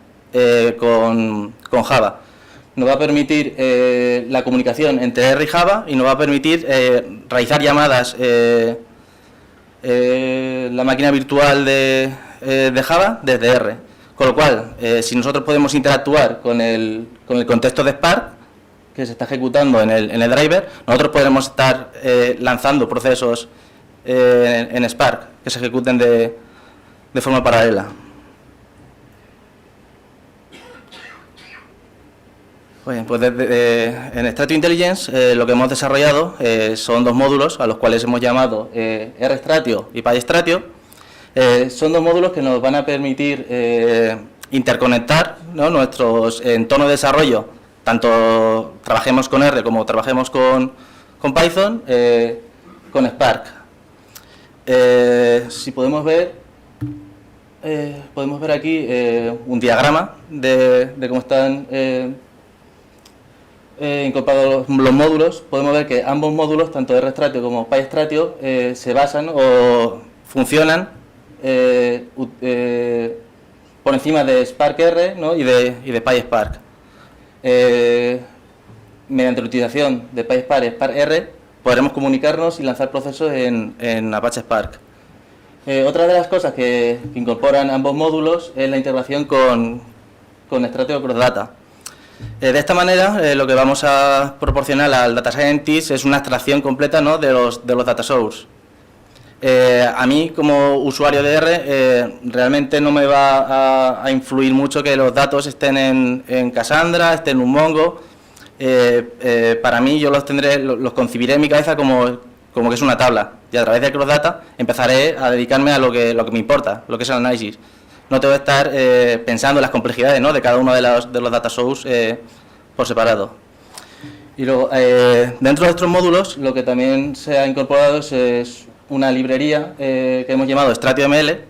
con Java. Nos va a permitir la comunicación entre R y Java y nos va a permitir realizar llamadas la máquina virtual de Java desde R. Con lo cual, si nosotros podemos interactuar con el contexto de Spark, que se está ejecutando en el driver, nosotros podremos estar lanzando procesos en Spark que se ejecuten de forma paralela. Bien, pues en Strato Intelligence lo que hemos desarrollado son dos módulos a los cuales hemos llamado RStratio y PyStratio. Son dos módulos que nos van a permitir interconectar ¿no? nuestros entornos de desarrollo, tanto trabajemos con R como trabajemos con Python, con Spark. Si podemos ver aquí un diagrama de cómo están incorporados los módulos. Podemos ver que ambos módulos, tanto RStratio como PyStratio, se basan o funcionan por encima de Spark R ¿no? y de PySpark. Mediante la utilización de PySpark y Spark R podremos comunicarnos y lanzar procesos en Apache Spark. Otra de las cosas que incorporan ambos módulos es la integración con Stratio Cross Data. De esta manera, lo que vamos a proporcionar al Data Scientist es una abstracción completa ¿no? de los data source. A mí, como usuario de R, realmente no me va a influir mucho que los datos estén en Cassandra, estén en un Mongo. Para mí, yo los concebiré en mi cabeza como que es una tabla. Y a través de Cross Data empezaré a dedicarme a lo que me importa, lo que es el análisis. No tengo que estar pensando en las complejidades ¿no? de cada uno de los data source por separado. Y luego, dentro de estos módulos, lo que también se ha incorporado es una librería que hemos llamado StratioML,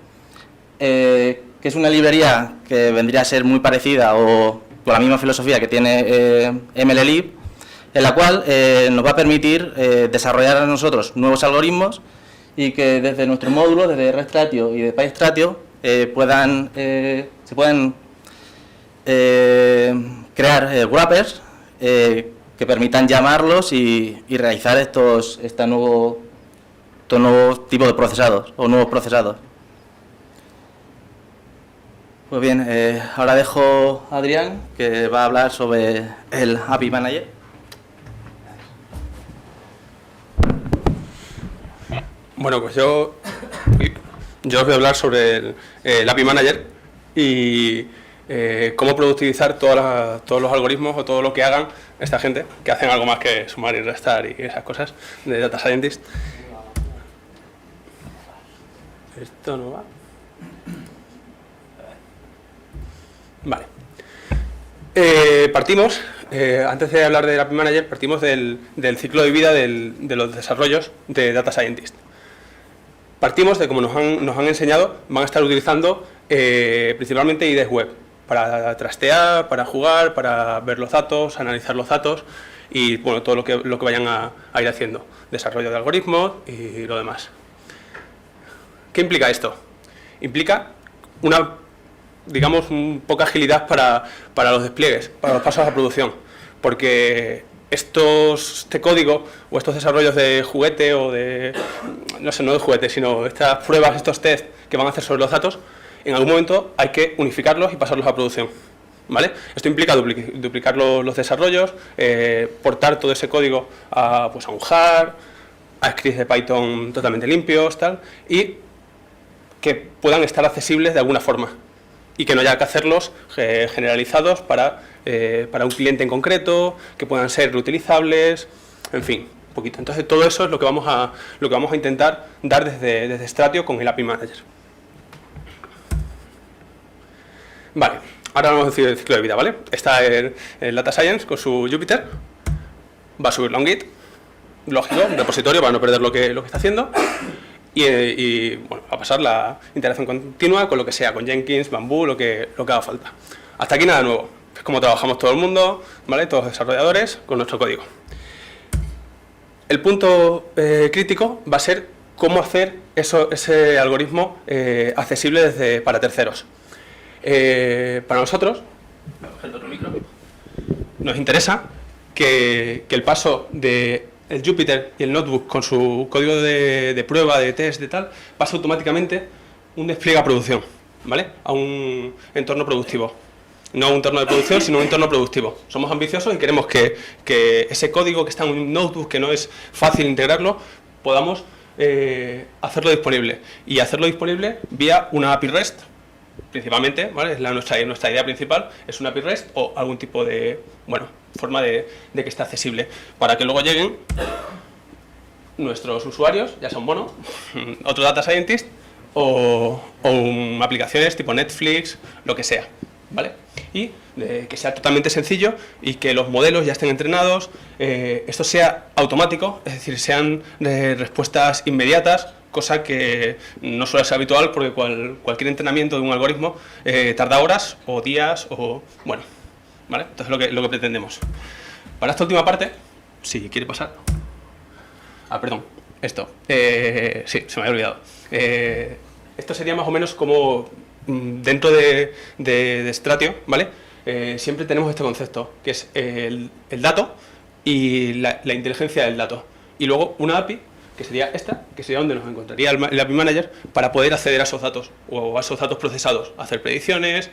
que es una librería que vendría a ser muy parecida o con la misma filosofía que tiene MLlib, en la cual nos va a permitir desarrollar a nosotros nuevos algoritmos y que desde nuestro módulo, desde RStratio y de PyStratio, se puedan crear wrappers que permitan llamarlos y realizar estos nuevos tipos de procesados o nuevos procesados. Pues bien, ahora dejo a Adrián, que va a hablar sobre el API Manager. Bueno, pues yo os voy a hablar sobre el API Manager y cómo productivizar todos los algoritmos o todo lo que hagan esta gente, que hacen algo más que sumar y restar y esas cosas de Data Scientist. Esto no va. Vale. Partimos, antes de hablar del API Manager, partimos del ciclo de vida de los desarrollos de Data Scientist. Partimos de, como nos han enseñado, van a estar utilizando principalmente IDEs web para trastear, para jugar, para ver los datos, analizar los datos y bueno, todo lo que vayan a ir haciendo, desarrollo de algoritmos y lo demás. ¿Qué implica esto? Implica digamos, poca agilidad para los despliegues, para los pasos a producción, porque este código o estos desarrollos de juguete o de, no sé, no de juguete, sino estas pruebas, estos test que van a hacer sobre los datos, en algún momento hay que unificarlos y pasarlos a producción, ¿vale? Esto implica duplicar los desarrollos, portar todo ese código a un jar, a scripts de Python totalmente limpios, tal, y que puedan estar accesibles de alguna forma y que no haya que hacerlos generalizados para un cliente en concreto, que puedan ser reutilizables, en fin, un poquito. Entonces todo eso es lo que vamos a intentar dar desde Stratio con el API Manager. Vale, ahora vamos a decir el ciclo de vida, ¿vale? Está el Data Science con su Jupyter, va a subirlo a un Git, lógico, un repositorio para no perder lo que está haciendo. Y bueno, a pasar la integración continua con lo que sea, con Jenkins, Bamboo, lo que haga falta. Hasta aquí nada nuevo. Es como trabajamos todo el mundo, ¿vale? Todos los desarrolladores con nuestro código. El punto crítico va a ser cómo hacer ese algoritmo accesible para terceros. Para nosotros, nos interesa que el paso de el Jupyter y el Notebook con su código de prueba, de test, de tal, pasa automáticamente un despliegue a producción, ¿vale? A un entorno productivo. No un entorno de producción, sino un entorno productivo. Somos ambiciosos y queremos que ese código que está en un Notebook, que no es fácil integrarlo, podamos hacerlo disponible. Y hacerlo disponible vía una API REST, principalmente, ¿vale? Es nuestra idea principal, es una API REST o algún tipo de, bueno, forma de que esté accesible, para que luego lleguen nuestros usuarios, ya sea un mono, otro data scientist o aplicaciones tipo Netflix, lo que sea, ¿vale? Y que sea totalmente sencillo y que los modelos ya estén entrenados, esto sea automático, es decir, sean respuestas inmediatas, cosa que no suele ser habitual porque cualquier entrenamiento de un algoritmo tarda horas o días o, bueno, ¿vale? Entonces lo que pretendemos. Para esta última parte, si quiere pasar. Ah, perdón, esto. Sí, se me había olvidado. Esto sería más o menos como dentro de Stratio, ¿vale? Siempre tenemos este concepto, que es el dato y la inteligencia del dato. Y luego una API, que sería esta, que sería donde nos encontraría el API Manager para poder acceder a esos datos o a esos datos procesados, hacer predicciones,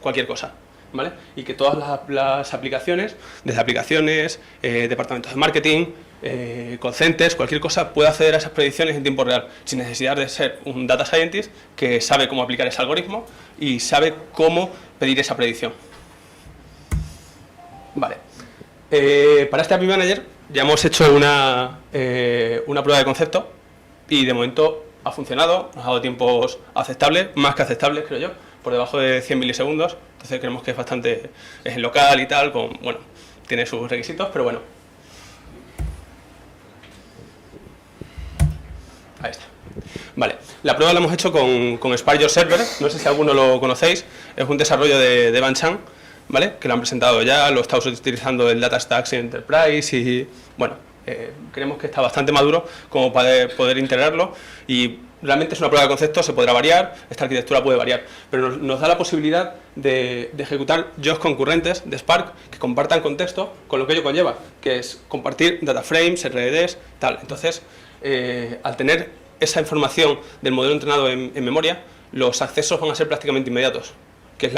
cualquier cosa, ¿vale? Y que todas las aplicaciones, desde aplicaciones, departamentos de marketing, call centers, cualquier cosa, pueda acceder a esas predicciones en tiempo real, sin necesidad de ser un data scientist que sabe cómo aplicar ese algoritmo y sabe cómo pedir esa predicción. Vale. Para este API Manager ya hemos hecho una prueba de concepto y de momento ha funcionado, nos ha dado tiempos aceptables, más que aceptables creo yo, por debajo de 100 milisegundos, entonces creemos que es bastante, es en local y tal, bueno, tiene sus requisitos, pero bueno. Ahí está. Vale, la prueba la hemos hecho con Spark Your Server, no sé si alguno lo conocéis, es un desarrollo de Evan Chan, ¿vale? Que lo han presentado ya, lo estamos utilizando el DataStax Enterprise y, bueno, creemos que está bastante maduro como para poder integrarlo y realmente es una prueba de concepto, se podrá variar, esta arquitectura puede variar, pero nos da la posibilidad de ejecutar jobs concurrentes de Spark que compartan contexto con lo que ello conlleva, que es compartir data frames, RDDs, tal. Entonces, al tener esa información del modelo entrenado en memoria, los accesos van a ser prácticamente inmediatos. que es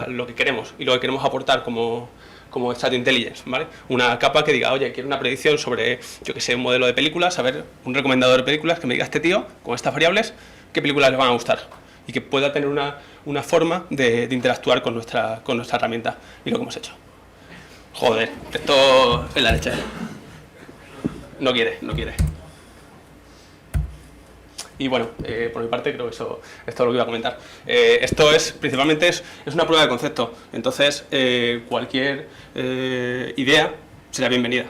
lo que queremos y lo que queremos aportar como Strategy Intelligence, ¿vale? Una capa que diga, oye, quiero una predicción sobre, yo que sé, un modelo de películas, a ver, un recomendador de películas que me diga este tío, con estas variables, qué películas les van a gustar. Y que pueda tener una forma de interactuar con nuestra herramienta. Y lo que hemos hecho. Joder, esto es la leche. No quiere. Y bueno, por mi parte creo que esto es todo lo que iba a comentar. Esto principalmente es una prueba de concepto, entonces cualquier idea será bienvenida.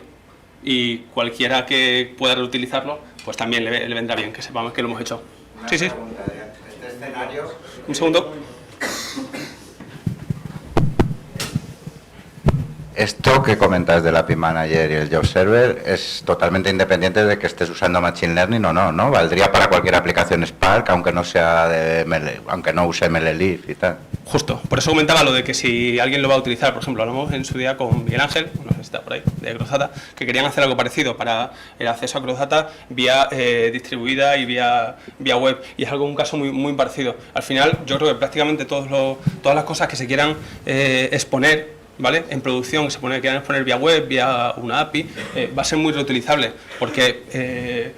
Y cualquiera que pueda reutilizarlo, pues también le vendrá bien, que sepamos que lo hemos hecho. Sí. Pregunta, este escenario... Un segundo. Esto que comentas del API Manager y el Job Server es totalmente independiente de que estés usando Machine Learning o no, ¿no? Valdría para cualquier aplicación Spark, aunque no sea aunque no use MLLib y tal. Justo, por eso comentaba lo de que si alguien lo va a utilizar, por ejemplo, hablamos en su día con Miguel Ángel, no sé si está por ahí, de Crozata, que querían hacer algo parecido para el acceso a Crozata vía distribuida y vía web, y es un caso muy parecido. Al final, yo creo que prácticamente todas las cosas que se quieran exponer, ¿vale? En producción, que quieran exponer vía web, vía una API, va a ser muy reutilizable, porque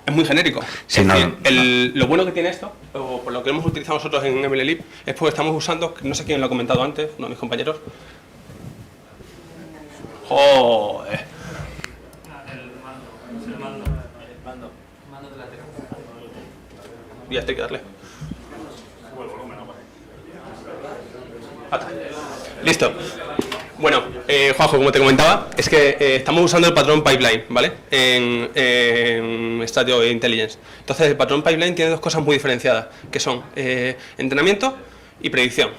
es muy genérico. Sí, es decir, lo bueno que tiene esto, o por lo que hemos utilizado nosotros en MLLib, es porque estamos usando, no sé quién lo ha comentado antes, uno de mis compañeros. ¡Joder! Y esto hay que darle. Listo. Bueno, Juanjo, como te comentaba, es que estamos usando el patrón pipeline, ¿vale? En Strategy Intelligence. Entonces, el patrón pipeline tiene dos cosas muy diferenciadas, que son entrenamiento y predicción.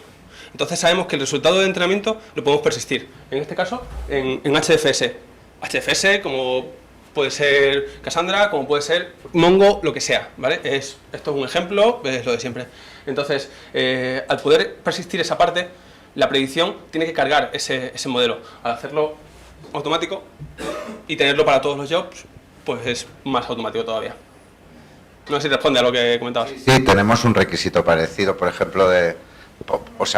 Entonces, sabemos que el resultado de entrenamiento lo podemos persistir. En este caso, en HDFS. HDFS, como puede ser Cassandra, como puede ser Mongo, lo que sea, ¿vale? Esto es un ejemplo, es lo de siempre. Entonces, al poder persistir esa parte, la predicción tiene que cargar ese modelo. Al hacerlo automático y tenerlo para todos los jobs, pues es más automático todavía. No sé si responde a lo que comentabas. Sí, tenemos un requisito parecido, por ejemplo,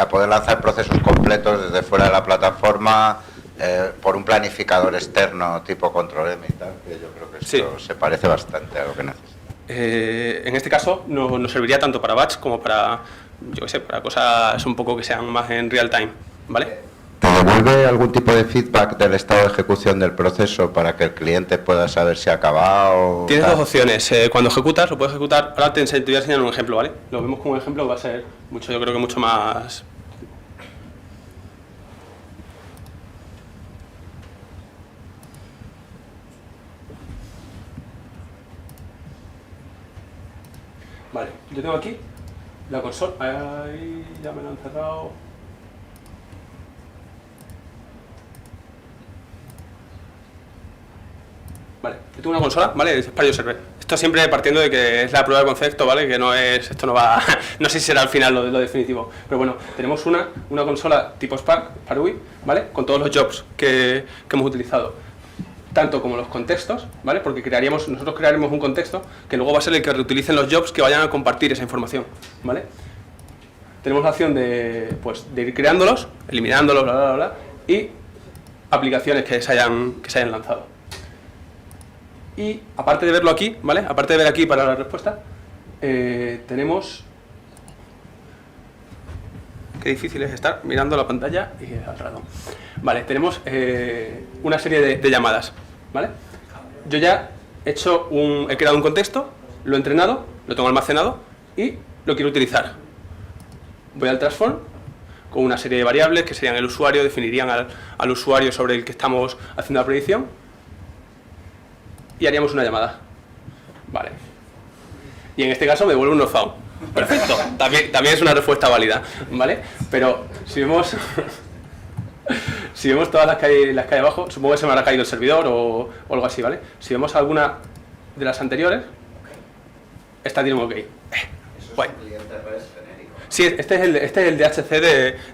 poder lanzar procesos completos desde fuera de la plataforma por un planificador externo tipo Control M y tal, que yo creo que esto se parece bastante a lo que necesitamos. En este caso nos serviría tanto para batch como para, yo qué sé, para cosas un poco que sean más en real time, ¿vale? ¿Te devuelve algún tipo de feedback del estado de ejecución del proceso para que el cliente pueda saber si ha acabado? Tienes dos opciones. Cuando ejecutas, lo puedes ejecutar. Ahora te voy a enseñar un ejemplo, ¿vale? Lo vemos como un ejemplo que va a ser yo creo que mucho más. Vale, yo tengo aquí la consola. Ahí ya me lo han cerrado. Vale, yo tengo una consola, ¿vale? Es para Server. Esto siempre partiendo de que es la prueba de concepto, ¿vale? Que no es, esto no va, no sé si será al final lo definitivo. Pero bueno, tenemos una consola tipo Spark, Spark, ¿vale? Con todos los jobs que hemos utilizado. Tanto como los contextos, ¿vale? Porque nosotros crearemos un contexto que luego va a ser el que reutilicen los jobs que vayan a compartir esa información, ¿vale? Tenemos la opción de ir creándolos, eliminándolos, bla, bla, bla, y aplicaciones que se hayan lanzado. Y aparte de verlo aquí, ¿vale? Aparte de ver aquí para la respuesta, tenemos... Qué difícil es estar mirando la pantalla y al ratón. Vale, tenemos una serie de llamadas, ¿vale? Yo ya he creado un contexto, lo he entrenado, lo tengo almacenado y lo quiero utilizar. Voy al transform con una serie de variables que serían el usuario, definirían al usuario sobre el que estamos haciendo la predicción y haríamos una llamada. Vale. Y en este caso me devuelve un not found. Perfecto, también es una respuesta válida, ¿vale? Pero si vemos todas las que hay abajo, supongo que se me habrá caído el servidor o algo así, ¿vale? Si vemos alguna de las anteriores, esta tiene un OK. Bueno. Sí, este es el DHC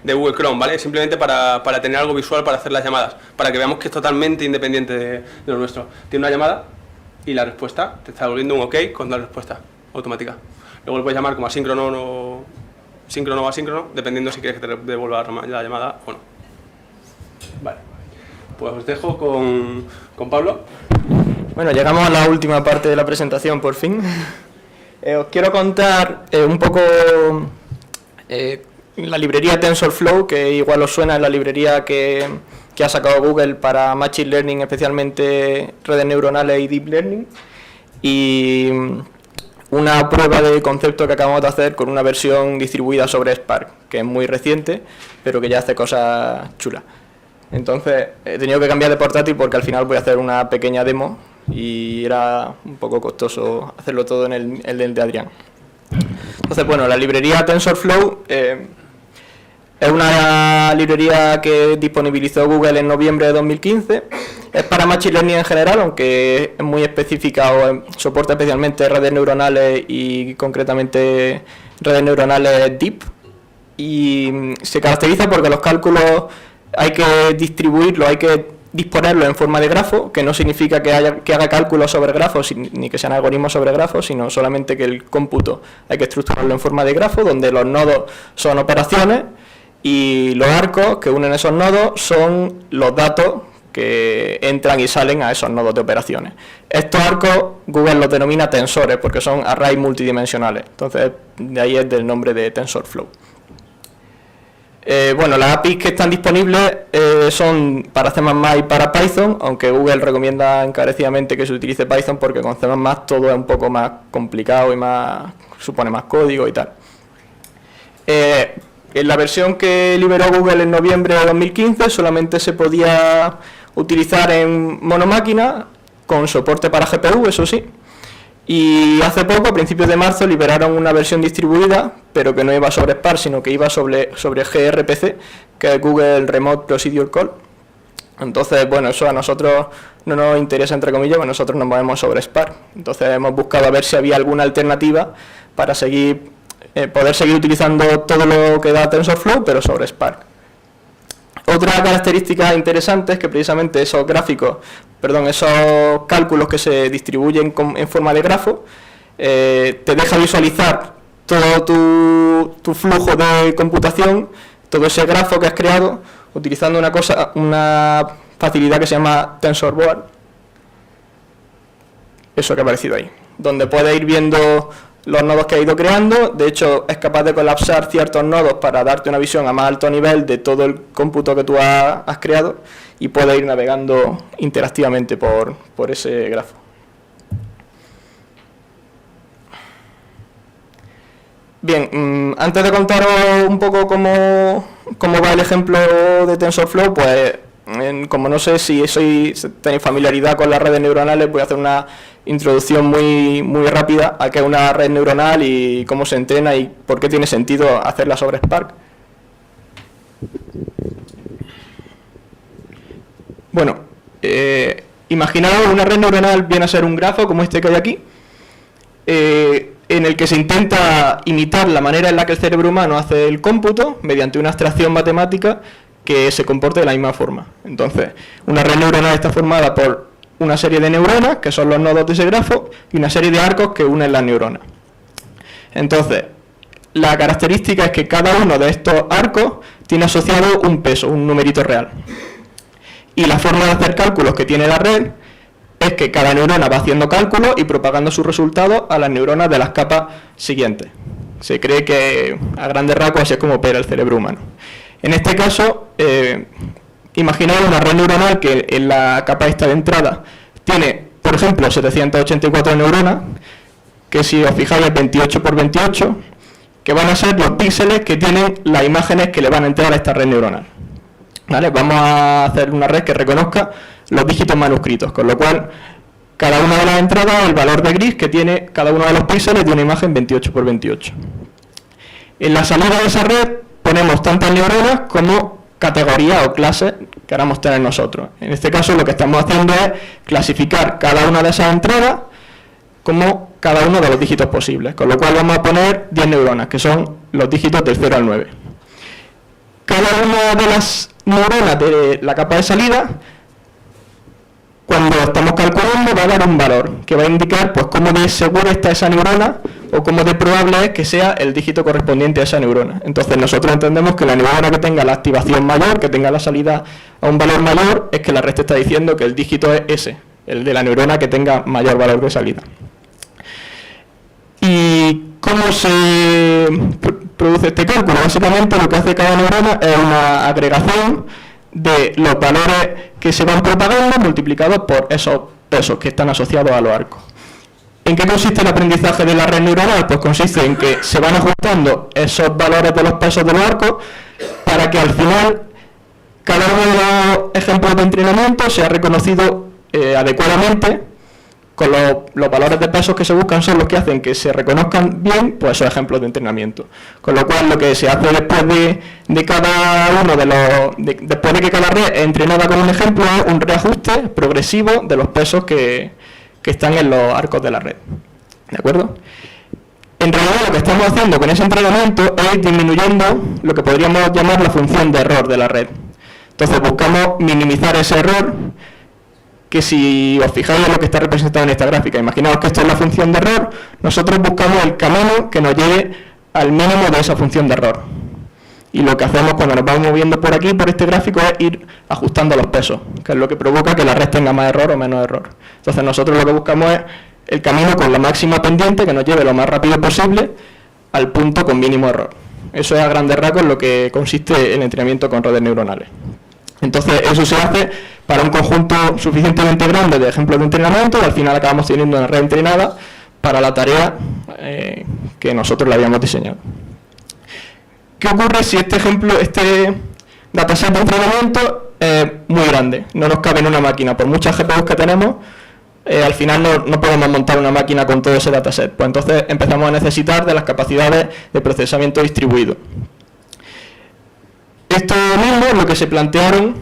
de Google Chrome, ¿vale? Simplemente para tener algo visual para hacer las llamadas, para que veamos que es totalmente independiente de lo nuestro. Tiene una llamada y la respuesta te está devolviendo un OK con la respuesta automática. Luego lo puedes llamar como asíncrono síncrono o asíncrono, dependiendo si quieres que te devuelva la llamada o no. Vale. Pues os dejo con Pablo. Bueno, llegamos a la última parte de la presentación, por fin. Os quiero contar un poco la librería TensorFlow, que igual os suena, es la librería que ha sacado Google para Machine Learning, especialmente redes neuronales y Deep Learning. Y una prueba de concepto que acabamos de hacer con una versión distribuida sobre Spark, que es muy reciente, pero que ya hace cosas chulas. Entonces he tenido que cambiar de portátil porque al final voy a hacer una pequeña demo y era un poco costoso hacerlo todo en el de Adrián. Entonces, bueno, la librería TensorFlow es una librería que disponibilizó Google en noviembre de 2015. Es para Machine Learning en general, aunque es muy específica o soporta especialmente redes neuronales y concretamente redes neuronales Deep. Y se caracteriza porque los cálculos hay que distribuirlos, hay que disponerlos en forma de grafo, que no significa que haga cálculos sobre grafos ni que sean algoritmos sobre grafos, sino solamente que el cómputo hay que estructurarlo en forma de grafo, donde los nodos son operaciones y los arcos que unen esos nodos son los datos que entran y salen a esos nodos de operaciones. Estos arcos Google los denomina tensores porque son arrays multidimensionales, entonces de ahí es del nombre de TensorFlow. Bueno, las APIs que están disponibles son para C++ y para Python, aunque Google recomienda encarecidamente que se utilice Python porque con C++ todo es un poco más complicado y supone más código y tal. En la versión que liberó Google en noviembre de 2015 solamente se podía utilizar en monomáquina, con soporte para GPU, eso sí. Y hace poco, a principios de marzo, liberaron una versión distribuida, pero que no iba sobre Spark, sino que iba sobre gRPC, que es Google Remote Procedure Call. Entonces, bueno, eso a nosotros no nos interesa, entre comillas, porque nosotros nos movemos sobre Spark. Entonces hemos buscado a ver si había alguna alternativa para poder seguir utilizando todo lo que da TensorFlow, pero sobre Spark. Otra característica interesante es que precisamente esos cálculos que se distribuyen en forma de grafo, te deja visualizar todo tu flujo de computación, todo ese grafo que has creado, utilizando una facilidad que se llama TensorBoard, eso que ha aparecido ahí, donde puedes ir viendo los nodos que ha ido creando. De hecho, es capaz de colapsar ciertos nodos para darte una visión a más alto nivel de todo el cómputo que tú has creado y puedes ir navegando interactivamente por ese grafo. Bien, antes de contaros un poco cómo va el ejemplo de TensorFlow, pues como no sé si tenéis familiaridad con las redes neuronales, voy a hacer una introducción muy rápida a qué es una red neuronal y cómo se entrena y por qué tiene sentido hacerla sobre Spark. Bueno, imaginaos una red neuronal viene a ser un grafo como este que hay aquí, en el que se intenta imitar la manera en la que el cerebro humano hace el cómputo mediante una abstracción matemática que se comporte de la misma forma. Entonces, una red neuronal está formada por una serie de neuronas, que son los nodos de ese grafo, y una serie de arcos que unen las neuronas. Entonces, la característica es que cada uno de estos arcos tiene asociado un peso, un numerito real. Y la forma de hacer cálculos que tiene la red es que cada neurona va haciendo cálculos y propagando sus resultados a las neuronas de las capas siguientes. Se cree que a grandes rasgos así es como opera el cerebro humano. En este caso, imaginaos una red neuronal que en la capa esta de entrada tiene, por ejemplo, 784 neuronas, que si os fijáis es 28 por 28, que van a ser los píxeles que tienen las imágenes que le van a entrar a esta red neuronal. ¿Vale? Vamos a hacer una red que reconozca los dígitos manuscritos, con lo cual cada una de las entradas es el valor de gris que tiene cada uno de los píxeles de una imagen 28 por 28. En la salida de esa red ponemos tantas neuronas como categorías o clases que queramos tener nosotros. En este caso lo que estamos haciendo es clasificar cada una de esas entradas como cada uno de los dígitos posibles, con lo cual vamos a poner 10 neuronas, que son los dígitos del 0 al 9. Cada una de las neuronas de la capa de salida cuando estamos calculando va a dar un valor que va a indicar pues cómo de segura está esa neurona o cómo de probable es que sea el dígito correspondiente a esa neurona. Entonces nosotros entendemos que la neurona que tenga la activación mayor, que tenga la salida a un valor mayor, es que la red te está diciendo que el dígito es ese, el de la neurona que tenga mayor valor de salida. ¿Y cómo se produce este cálculo? Básicamente lo que hace cada neurona es una agregación de los valores que se van propagando multiplicados por esos pesos que están asociados a los arcos. ¿En qué consiste el aprendizaje de la red neuronal? Pues consiste en que se van ajustando esos valores de los pesos de los arcos para que al final cada uno de los ejemplos de entrenamiento sea reconocido adecuadamente, con los valores de pesos que se buscan son los que hacen que se reconozcan bien pues esos ejemplos de entrenamiento. Con lo cual lo que se hace después de cada uno de los después de que cada red es entrenada con un ejemplo es un reajuste progresivo de los pesos que están en los arcos de la red. ¿De acuerdo? En realidad lo que estamos haciendo con ese entrenamiento es disminuyendo lo que podríamos llamar la función de error de la red. Entonces buscamos minimizar ese error, que si os fijáis en lo que está representado en esta gráfica, imaginaos que esto es la función de error, nosotros buscamos el camino que nos lleve al mínimo de esa función de error. Y lo que hacemos cuando nos vamos moviendo por aquí, por este gráfico, es ir ajustando los pesos, que es lo que provoca que la red tenga más error o menos error. Entonces nosotros lo que buscamos es el camino con la máxima pendiente que nos lleve lo más rápido posible al punto con mínimo error. Eso es a grandes rasgos lo que consiste el entrenamiento con redes neuronales. Entonces eso se hace para un conjunto suficientemente grande de ejemplos de entrenamiento y al final acabamos teniendo una red entrenada para la tarea que nosotros le habíamos diseñado. ¿Qué ocurre si este dataset de entrenamiento es muy grande? No nos cabe en una máquina. Por muchas GPUs que tenemos, al final no podemos montar una máquina con todo ese dataset. Pues entonces empezamos a necesitar de las capacidades de procesamiento distribuido. Esto mismo es lo que se plantearon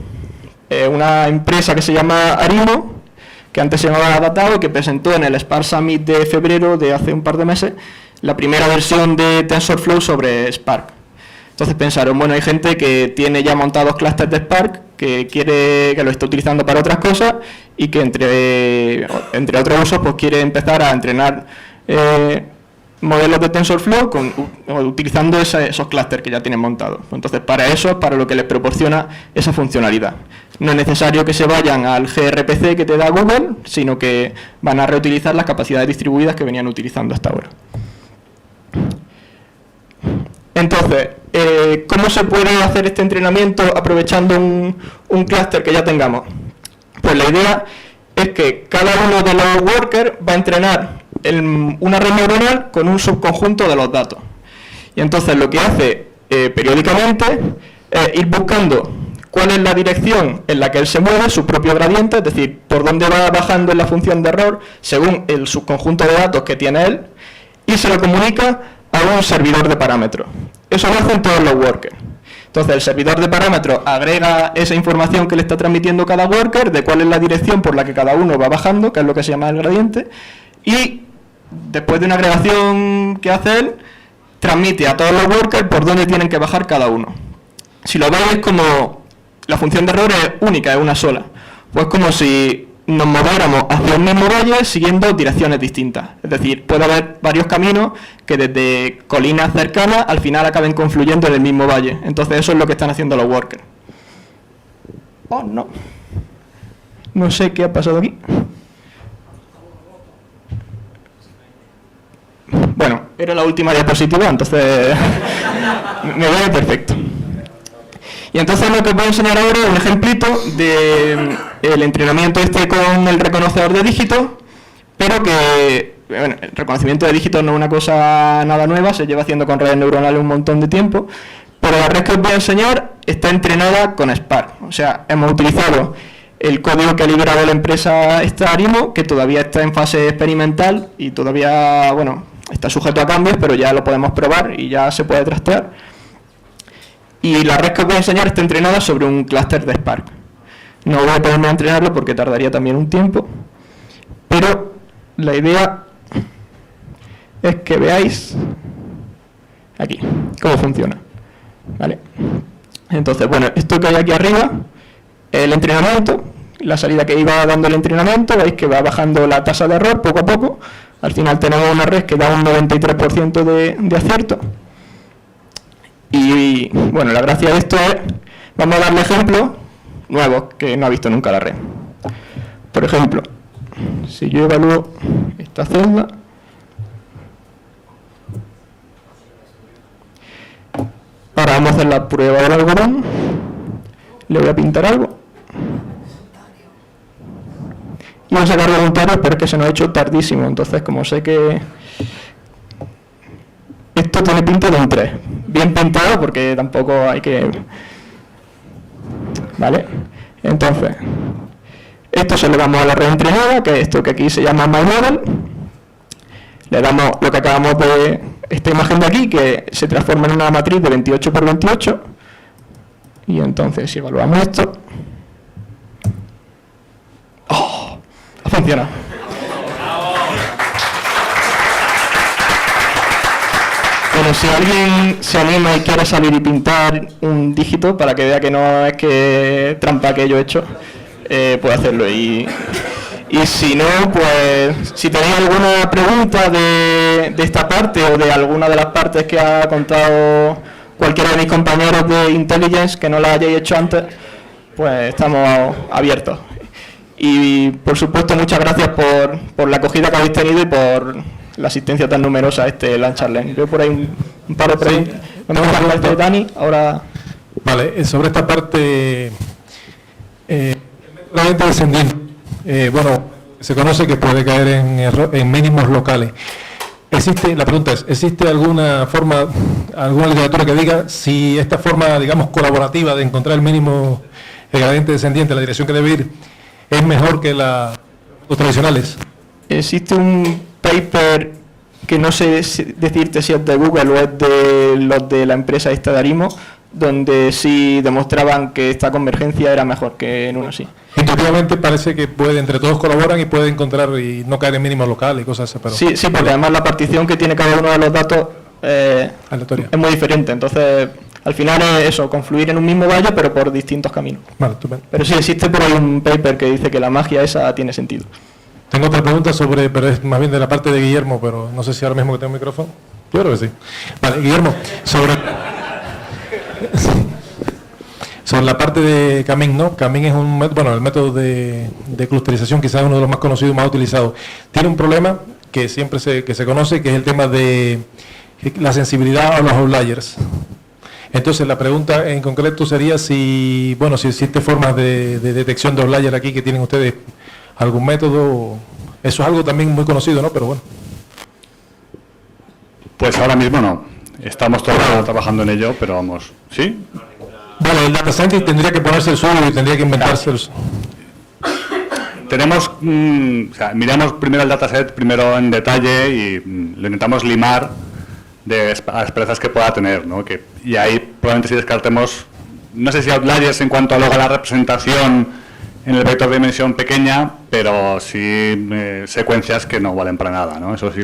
una empresa que se llama Arimo, que antes se llamaba Datao, que presentó en el Spark Summit de febrero de hace un par de meses la primera versión de TensorFlow sobre Spark. Entonces pensaron, bueno, hay gente que tiene ya montados clústeres de Spark, que lo está utilizando para otras cosas y que entre otros usos pues quiere empezar a entrenar modelos de TensorFlow utilizando esos clústeres que ya tienen montados. Entonces para eso es para lo que les proporciona esa funcionalidad. No es necesario que se vayan al gRPC que te da Google, sino que van a reutilizar las capacidades distribuidas que venían utilizando hasta ahora. Entonces, ¿cómo se puede hacer este entrenamiento aprovechando un clúster que ya tengamos? Pues la idea es que cada uno de los workers va a entrenar una red neuronal con un subconjunto de los datos. Y entonces lo que hace periódicamente es ir buscando cuál es la dirección en la que él se mueve, su propio gradiente, es decir, por dónde va bajando en la función de error según el subconjunto de datos que tiene él, y se lo comunica a un servidor de parámetros. Eso lo hacen todos los workers. Entonces el servidor de parámetros agrega esa información que le está transmitiendo cada worker, de cuál es la dirección por la que cada uno va bajando, que es lo que se llama el gradiente, y después de una agregación que hace él, transmite a todos los workers por dónde tienen que bajar cada uno. Si lo veis, es como la función de error es única, es una sola. Pues como si nos moviéramos hacia un mismo valle siguiendo direcciones distintas. Es decir, puede haber varios caminos que desde colinas cercanas al final acaben confluyendo en el mismo valle. Entonces eso es lo que están haciendo los workers. Oh, no. No sé qué ha pasado aquí. Bueno, era la última diapositiva, entonces me veo perfecto. Y entonces lo que os voy a enseñar ahora es un ejemplito del entrenamiento con el reconocedor de dígitos, pero que bueno, el reconocimiento de dígitos no es una cosa nada nueva, se lleva haciendo con redes neuronales un montón de tiempo, pero la red que os voy a enseñar está entrenada con Spark. O sea, hemos utilizado el código que ha liberado la empresa Arimo, que todavía está en fase experimental y todavía, bueno, está sujeto a cambios, pero ya lo podemos probar y ya se puede trastear. Y la red que os voy a enseñar está entrenada sobre un clúster de Spark. No voy a ponerme a entrenarlo porque tardaría también un tiempo, pero la idea es que veáis aquí cómo funciona. ¿Vale? Entonces, bueno, esto que hay aquí arriba es el entrenamiento, la salida que iba dando el entrenamiento, veis que va bajando la tasa de error poco a poco. Al final tenemos una red que da un 93% de acierto. Y bueno, la gracia de esto es, vamos a darle ejemplos nuevos que no ha visto nunca la red. Por ejemplo, si yo evalúo esta celda, ahora vamos a hacer la prueba del algodón, le voy a pintar algo. Y vamos a sacar voluntarios, pero es que se nos ha hecho tardísimo, entonces como sé que esto tiene pinta de un 3, bien pintado porque tampoco hay que... ¿Vale? Entonces, esto se le damos a la red entrenada, que es esto que aquí se llama MyModel. Le damos lo que acabamos de... esta imagen de aquí, que se transforma en una matriz de 28 por 28. Y entonces, si evaluamos esto... ¡Oh! Ha funcionado. Bueno, si alguien se anima y quiere salir y pintar un dígito para que vea que no es que trampa que yo he hecho, puede hacerlo. Y si no, pues si tenéis alguna pregunta de esta parte o de alguna de las partes que ha contado cualquiera de mis compañeros de Intelligence que no la hayáis hecho antes, pues estamos abiertos. Y por supuesto, muchas gracias por la acogida que habéis tenido y por la asistencia tan numerosa a este Lunch and Learn. Veo por ahí un par de preguntas. Vamos a la parte de Dani, ahora... Vale, sobre esta parte, la lente descendiente, bueno, se conoce que puede caer en mínimos locales. La pregunta es, ¿existe alguna forma, alguna literatura que diga si esta forma, digamos, colaborativa de encontrar el gradiente descendiente, la dirección que debe ir, es mejor que los tradicionales? Existe un paper que no sé decirte si es de Google o es de los de la empresa esta de Arimo, donde sí demostraban que esta convergencia era mejor que en uno así. Intuitivamente parece que entre todos colaboran y pueden encontrar y no caer en mínimos locales y cosas así. Pero... Sí, porque además la partición que tiene cada uno de los datos es muy diferente, entonces al final es eso, confluir en un mismo valle pero por distintos caminos. Vale, estupendo. Pero sí existe por ahí un paper que dice que la magia esa tiene sentido. Tengo otra pregunta pero es más bien de la parte de Guillermo, pero no sé si ahora mismo que tengo el micrófono. Yo creo que sí. Vale, Guillermo, sobre la parte de Camin, ¿no? Camin es el método de clusterización quizás uno de los más conocidos, más utilizados. Tiene un problema que siempre se conoce, que es el tema de la sensibilidad a los outliers. Entonces la pregunta en concreto sería si existe formas de detección de outliers aquí que tienen ustedes, algún método. Eso es algo también muy conocido, ¿no? Pero bueno. Pues ahora mismo no. Estamos todavía trabajando en ello, pero vamos. ¿Sí? Vale, el data scientist tendría que ponerse el suelo y tendría que inventarse el... Tenemos, miramos primero el dataset, primero en detalle y lo intentamos limar de asperezas que pueda tener, ¿no? Y ahí probablemente sí descartemos, no sé si outliers en cuanto a luego la representación en el vector de dimensión pequeña, pero sí secuencias que no valen para nada, ¿no? Eso sí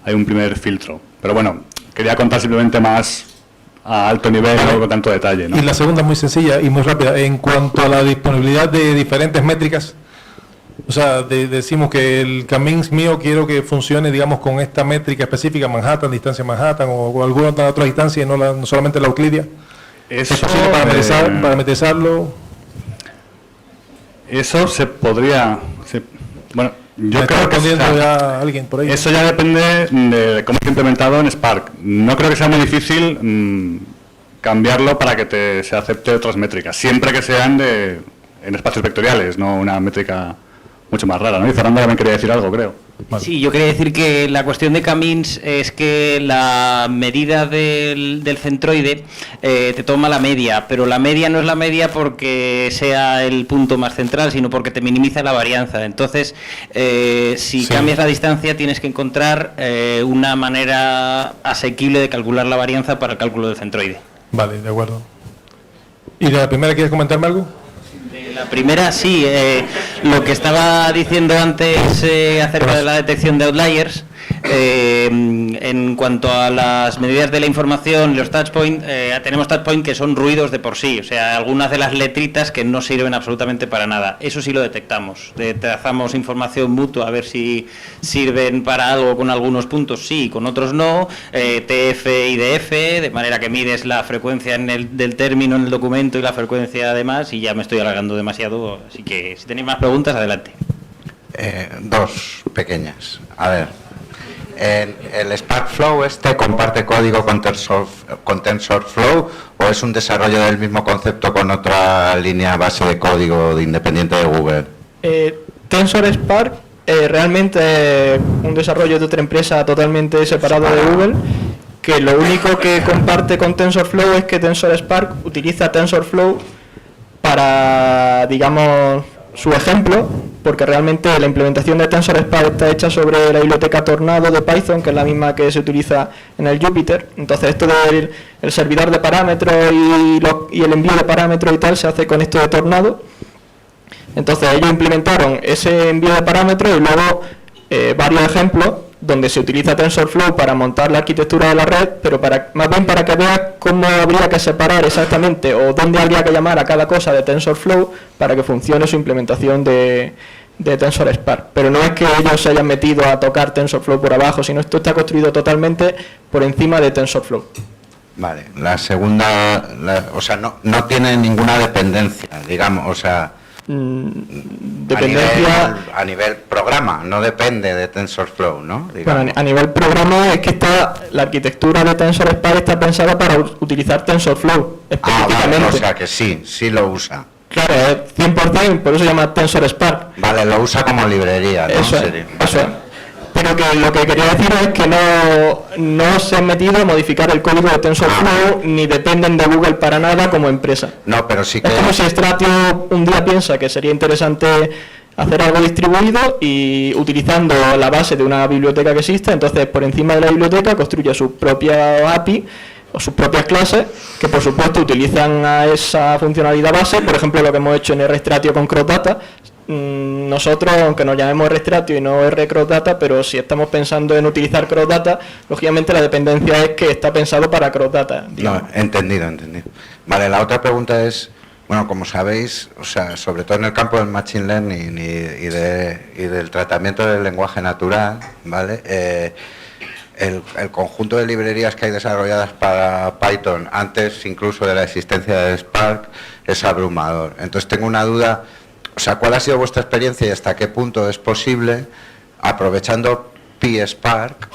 hay un primer filtro. Pero bueno, quería contar simplemente más a alto nivel, no con tanto detalle, ¿no? Y la segunda muy sencilla y muy rápida, en cuanto a la disponibilidad de diferentes métricas, o sea, decimos que el Camins mío quiero que funcione, digamos, con esta métrica específica, Manhattan, distancia Manhattan, o alguna otra distancia, no solamente la euclidia. Eso, ¿es posible parametrizarlo? Eso se podría... bueno, yo creo que alguien por ahí. Eso ya depende de cómo esté implementado en Spark. No creo que sea muy difícil cambiarlo para que se acepte otras métricas, siempre que sean en espacios vectoriales, no una métrica mucho más rara, ¿no? Y Fernando también quería decir algo, creo. Vale. Sí, yo quería decir que la cuestión de Camins es que la medida del centroide te toma la media, pero la media no es la media porque sea el punto más central, sino porque te minimiza la varianza. Entonces, si cambias la distancia, tienes que encontrar una manera asequible de calcular la varianza para el cálculo del centroide. Vale, de acuerdo. ¿Y de la primera quieres comentarme algo? La primera sí, lo que estaba diciendo antes acerca de la detección de outliers, En cuanto a las medidas de la información, los touchpoint, tenemos touchpoint que son ruidos de por sí, o sea, algunas de las letritas que no sirven absolutamente para nada. Eso sí lo detectamos. Trazamos información mutua a ver si sirven para algo con algunos puntos, sí, con otros no. TF y DF, de manera que mides la frecuencia del término en el documento y la frecuencia además, y ya me estoy alargando demasiado, así que si tenéis más preguntas, adelante. Dos pequeñas. A ver, ¿el SparkFlow comparte código con TensorFlow o es un desarrollo del mismo concepto con otra línea base de código independiente de Google? TensorSpark realmente es un desarrollo de otra empresa totalmente separado de Google, que lo único que comparte con TensorFlow es que TensorSpark utiliza TensorFlow para, digamos, su ejemplo, porque realmente la implementación de TensorSpark está hecha sobre la biblioteca Tornado de Python, que es la misma que se utiliza en el Jupyter. Entonces esto del el servidor de parámetros y el envío de parámetros y tal se hace con esto de Tornado. Entonces ellos implementaron ese envío de parámetros y luego varios ejemplos donde se utiliza TensorFlow para montar la arquitectura de la red, pero más bien para que veas cómo habría que separar exactamente o dónde habría que llamar a cada cosa de TensorFlow para que funcione su implementación de TensorSpark. Pero no es que ellos se hayan metido a tocar TensorFlow por abajo, sino esto está construido totalmente por encima de TensorFlow. Vale, la segunda, o sea, no tiene ninguna dependencia, digamos, o sea... Dependencia a nivel programa, no depende de TensorFlow, ¿no? Bueno, a nivel programa es que la arquitectura de TensorSpark está pensada para utilizar TensorFlow específicamente. Vale, o sea que sí lo usa. Claro, es 100%, por eso se llama TensorSpark. Vale, lo usa como librería, ¿no? Eso es. Pero que lo que quería decir es que no se han metido a modificar el código de TensorFlow ni dependen de Google para nada como empresa. No, pero sí que... Es como si Stratio un día piensa que sería interesante hacer algo distribuido y utilizando la base de una biblioteca que existe, entonces por encima de la biblioteca construye su propia API o sus propias clases que por supuesto utilizan a esa funcionalidad base. Por ejemplo, lo que hemos hecho en RStratio con CrossData. Nosotros, aunque nos llamemos RStratio y no RCrossData, pero si estamos pensando en utilizar CrossData, lógicamente la dependencia es que está pensado para CrossData. No, entendido. Vale, la otra pregunta es, bueno, como sabéis, o sea, sobre todo en el campo del Machine Learning y del tratamiento del lenguaje natural, ¿vale? El conjunto de librerías que hay desarrolladas para Python, antes incluso de la existencia de Spark, es abrumador. Entonces tengo una duda... O sea, ¿cuál ha sido vuestra experiencia y hasta qué punto es posible, aprovechando PySpark,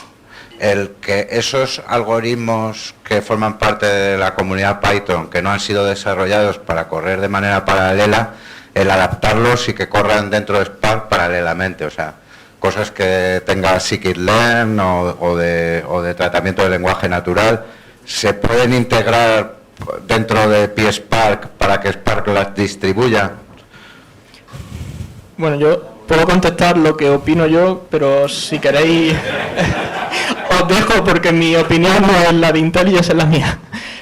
el que esos algoritmos que forman parte de la comunidad Python, que no han sido desarrollados para correr de manera paralela, el adaptarlos y que corran dentro de Spark paralelamente? O sea, cosas que tenga scikit-learn o de tratamiento del lenguaje natural, ¿se pueden integrar dentro de PySpark para que Spark las distribuya? Bueno, yo puedo contestar lo que opino yo, pero si queréis os dejo porque mi opinión no es la de IntelliJ, es la mía.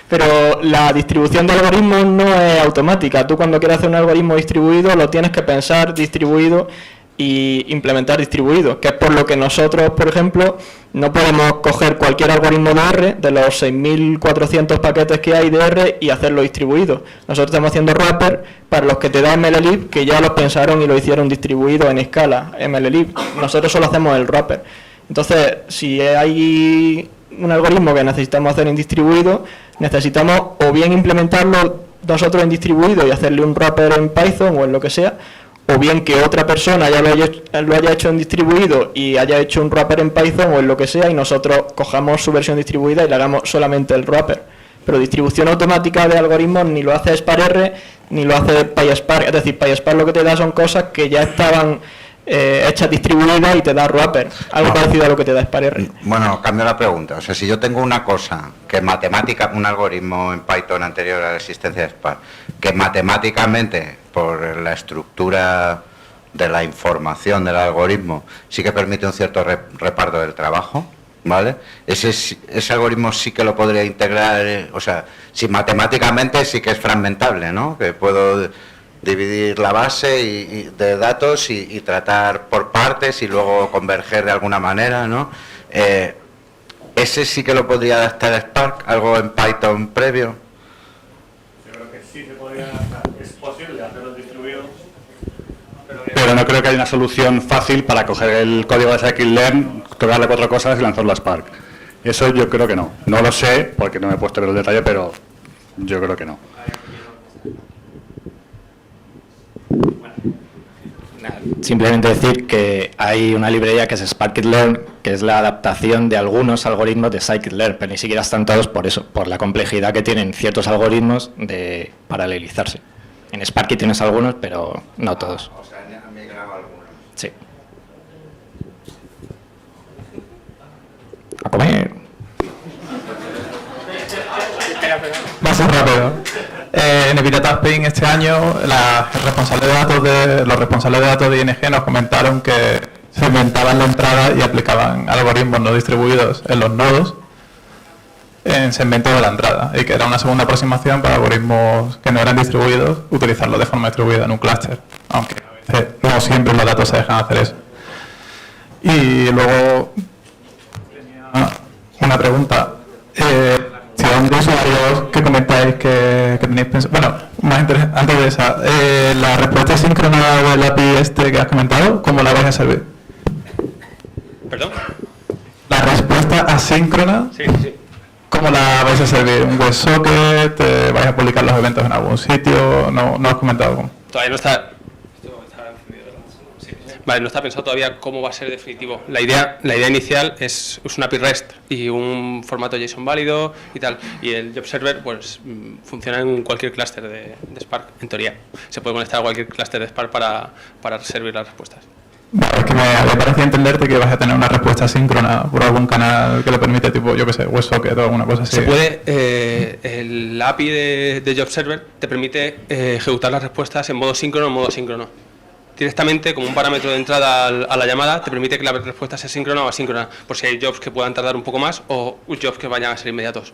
Pero la distribución de algoritmos no es automática. Tú cuando quieres hacer un algoritmo distribuido lo tienes que pensar distribuido y implementar distribuido, que es por lo que nosotros, por ejemplo, no podemos coger cualquier algoritmo de R de los 6.400 paquetes que hay de R y hacerlo distribuido. Nosotros estamos haciendo wrapper para los que te da MLlib, que ya los pensaron y lo hicieron distribuido en escala MLlib. Nosotros solo hacemos el wrapper. Entonces, si hay un algoritmo que necesitamos hacer en distribuido, necesitamos o bien implementarlo nosotros en distribuido y hacerle un wrapper en Python o en lo que sea, o bien que otra persona ya lo haya hecho en distribuido y haya hecho un wrapper en Python o en lo que sea y nosotros cojamos su versión distribuida y le hagamos solamente el wrapper. Pero distribución automática de algoritmos ni lo hace SparkR ni lo hace PySpark. Es decir, PySpark lo que te da son cosas que ya estaban hechas distribuidas y te da wrapper, algo parecido a lo que te da SparkR. Bueno, cambio la pregunta. O sea, si yo tengo una cosa que un algoritmo en Python anterior a la existencia de Spark, que matemáticamente, por la estructura de la información del algoritmo, sí que permite un cierto reparto del trabajo, ¿vale? Ese algoritmo sí que lo podría integrar, o sea, si matemáticamente sí que es fragmentable, ¿no? Que puedo dividir la base de datos y tratar por partes y luego converger de alguna manera, ¿no? ¿Ese sí que lo podría adaptar a Spark? ¿Algo en Python previo? Yo creo que sí se podría adaptar. Es posible hacerlo distribuido, pero no creo que haya una solución fácil para coger el código de scikit-learn, tocarle 4 cosas y lanzarlo a Spark. Eso yo creo que no. No lo sé porque no me he puesto a ver el detalle, pero yo creo que no. Simplemente decir que hay una librería que es Scikit-learn, que es la adaptación de algunos algoritmos de scikit-learn, pero ni siquiera están todos por eso, por la complejidad que tienen ciertos algoritmos de paralelizarse. En Sparky tienes algunos, pero no todos. O sea, han migrado algunos. Sí. A comer. Va a ser rápido. En Epitaph este año los responsables de datos de ING nos comentaron que segmentaban la entrada y aplicaban algoritmos no distribuidos en los nodos en segmento de la entrada, y que era una segunda aproximación para algoritmos que no eran distribuidos, utilizarlo de forma distribuida en un clúster, aunque a veces no siempre los datos se dejan hacer eso. Y luego tenía una pregunta. De usuarios que comentáis que tenéis pensado. Bueno, más antes de esa, la respuesta síncrona del API que has comentado, ¿cómo la vais a servir? ¿Perdón? La respuesta asíncrona, Sí, sí. ¿cómo la vais a servir? ¿Un WebSocket? ¿Vais a publicar los eventos en algún sitio? No has comentado cómo. Todavía no está. Vale, no está pensado todavía cómo va a ser definitivo. La idea inicial es una API REST y un formato JSON válido y tal. Y el Job Server pues funciona en cualquier clúster de Spark, en teoría. Se puede conectar a cualquier clúster de Spark para servir las respuestas. Vale, es que me parecía entenderte que vas a tener una respuesta síncrona por algún canal que le permite, tipo, yo qué sé, WebSocket o alguna cosa así. Se puede, la API de Job Server te permite ejecutar las respuestas en modo síncrono o en modo asíncrono. Directamente, como un parámetro de entrada a la llamada, te permite que la respuesta sea síncrona o asíncrona, por si hay jobs que puedan tardar un poco más o jobs que vayan a ser inmediatos.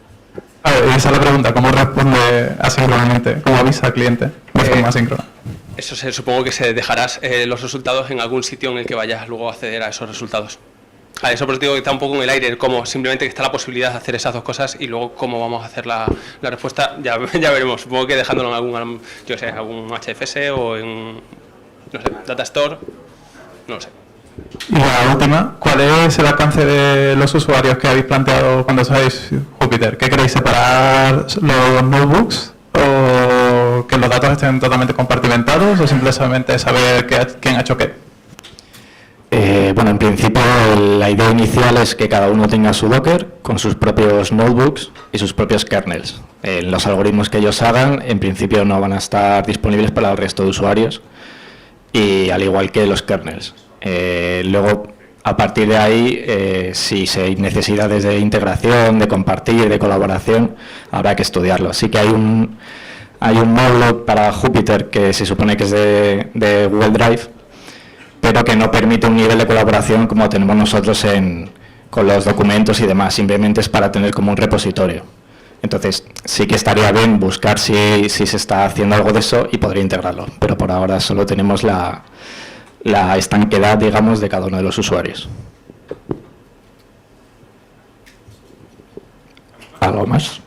A ver, esa es la pregunta, ¿cómo responde asíncronamente? ¿Cómo avisa al cliente de forma asíncrona? Eso supongo que se dejarás los resultados en algún sitio en el que vayas luego a acceder a esos resultados. Eso por eso digo que está un poco en el aire, como simplemente que está la posibilidad de hacer esas dos cosas y luego cómo vamos a hacer la respuesta, ya veremos. Supongo que dejándolo en algún HFS o en, no sé, Data Store, no lo sé. Y la última, ¿cuál es el alcance de los usuarios que habéis planteado cuando usáis Jupyter? ¿Qué queréis, separar los notebooks o que los datos estén totalmente compartimentados o simplemente saber quién ha hecho qué? Bueno, en principio la idea inicial es que cada uno tenga su Docker con sus propios notebooks y sus propios kernels. Los algoritmos que ellos hagan, en principio no van a estar disponibles para el resto de usuarios, y al igual que los kernels. Luego, a partir de ahí, si hay necesidades de integración, de compartir, de colaboración, habrá que estudiarlo. Sí que hay un módulo para Jupyter que se supone que es de Google Drive, pero que no permite un nivel de colaboración como tenemos nosotros con los documentos y demás. Simplemente es para tener como un repositorio. Entonces, sí que estaría bien buscar si se está haciendo algo de eso y podría integrarlo, pero por ahora solo tenemos la estanquedad, digamos, de cada uno de los usuarios. ¿Algo más?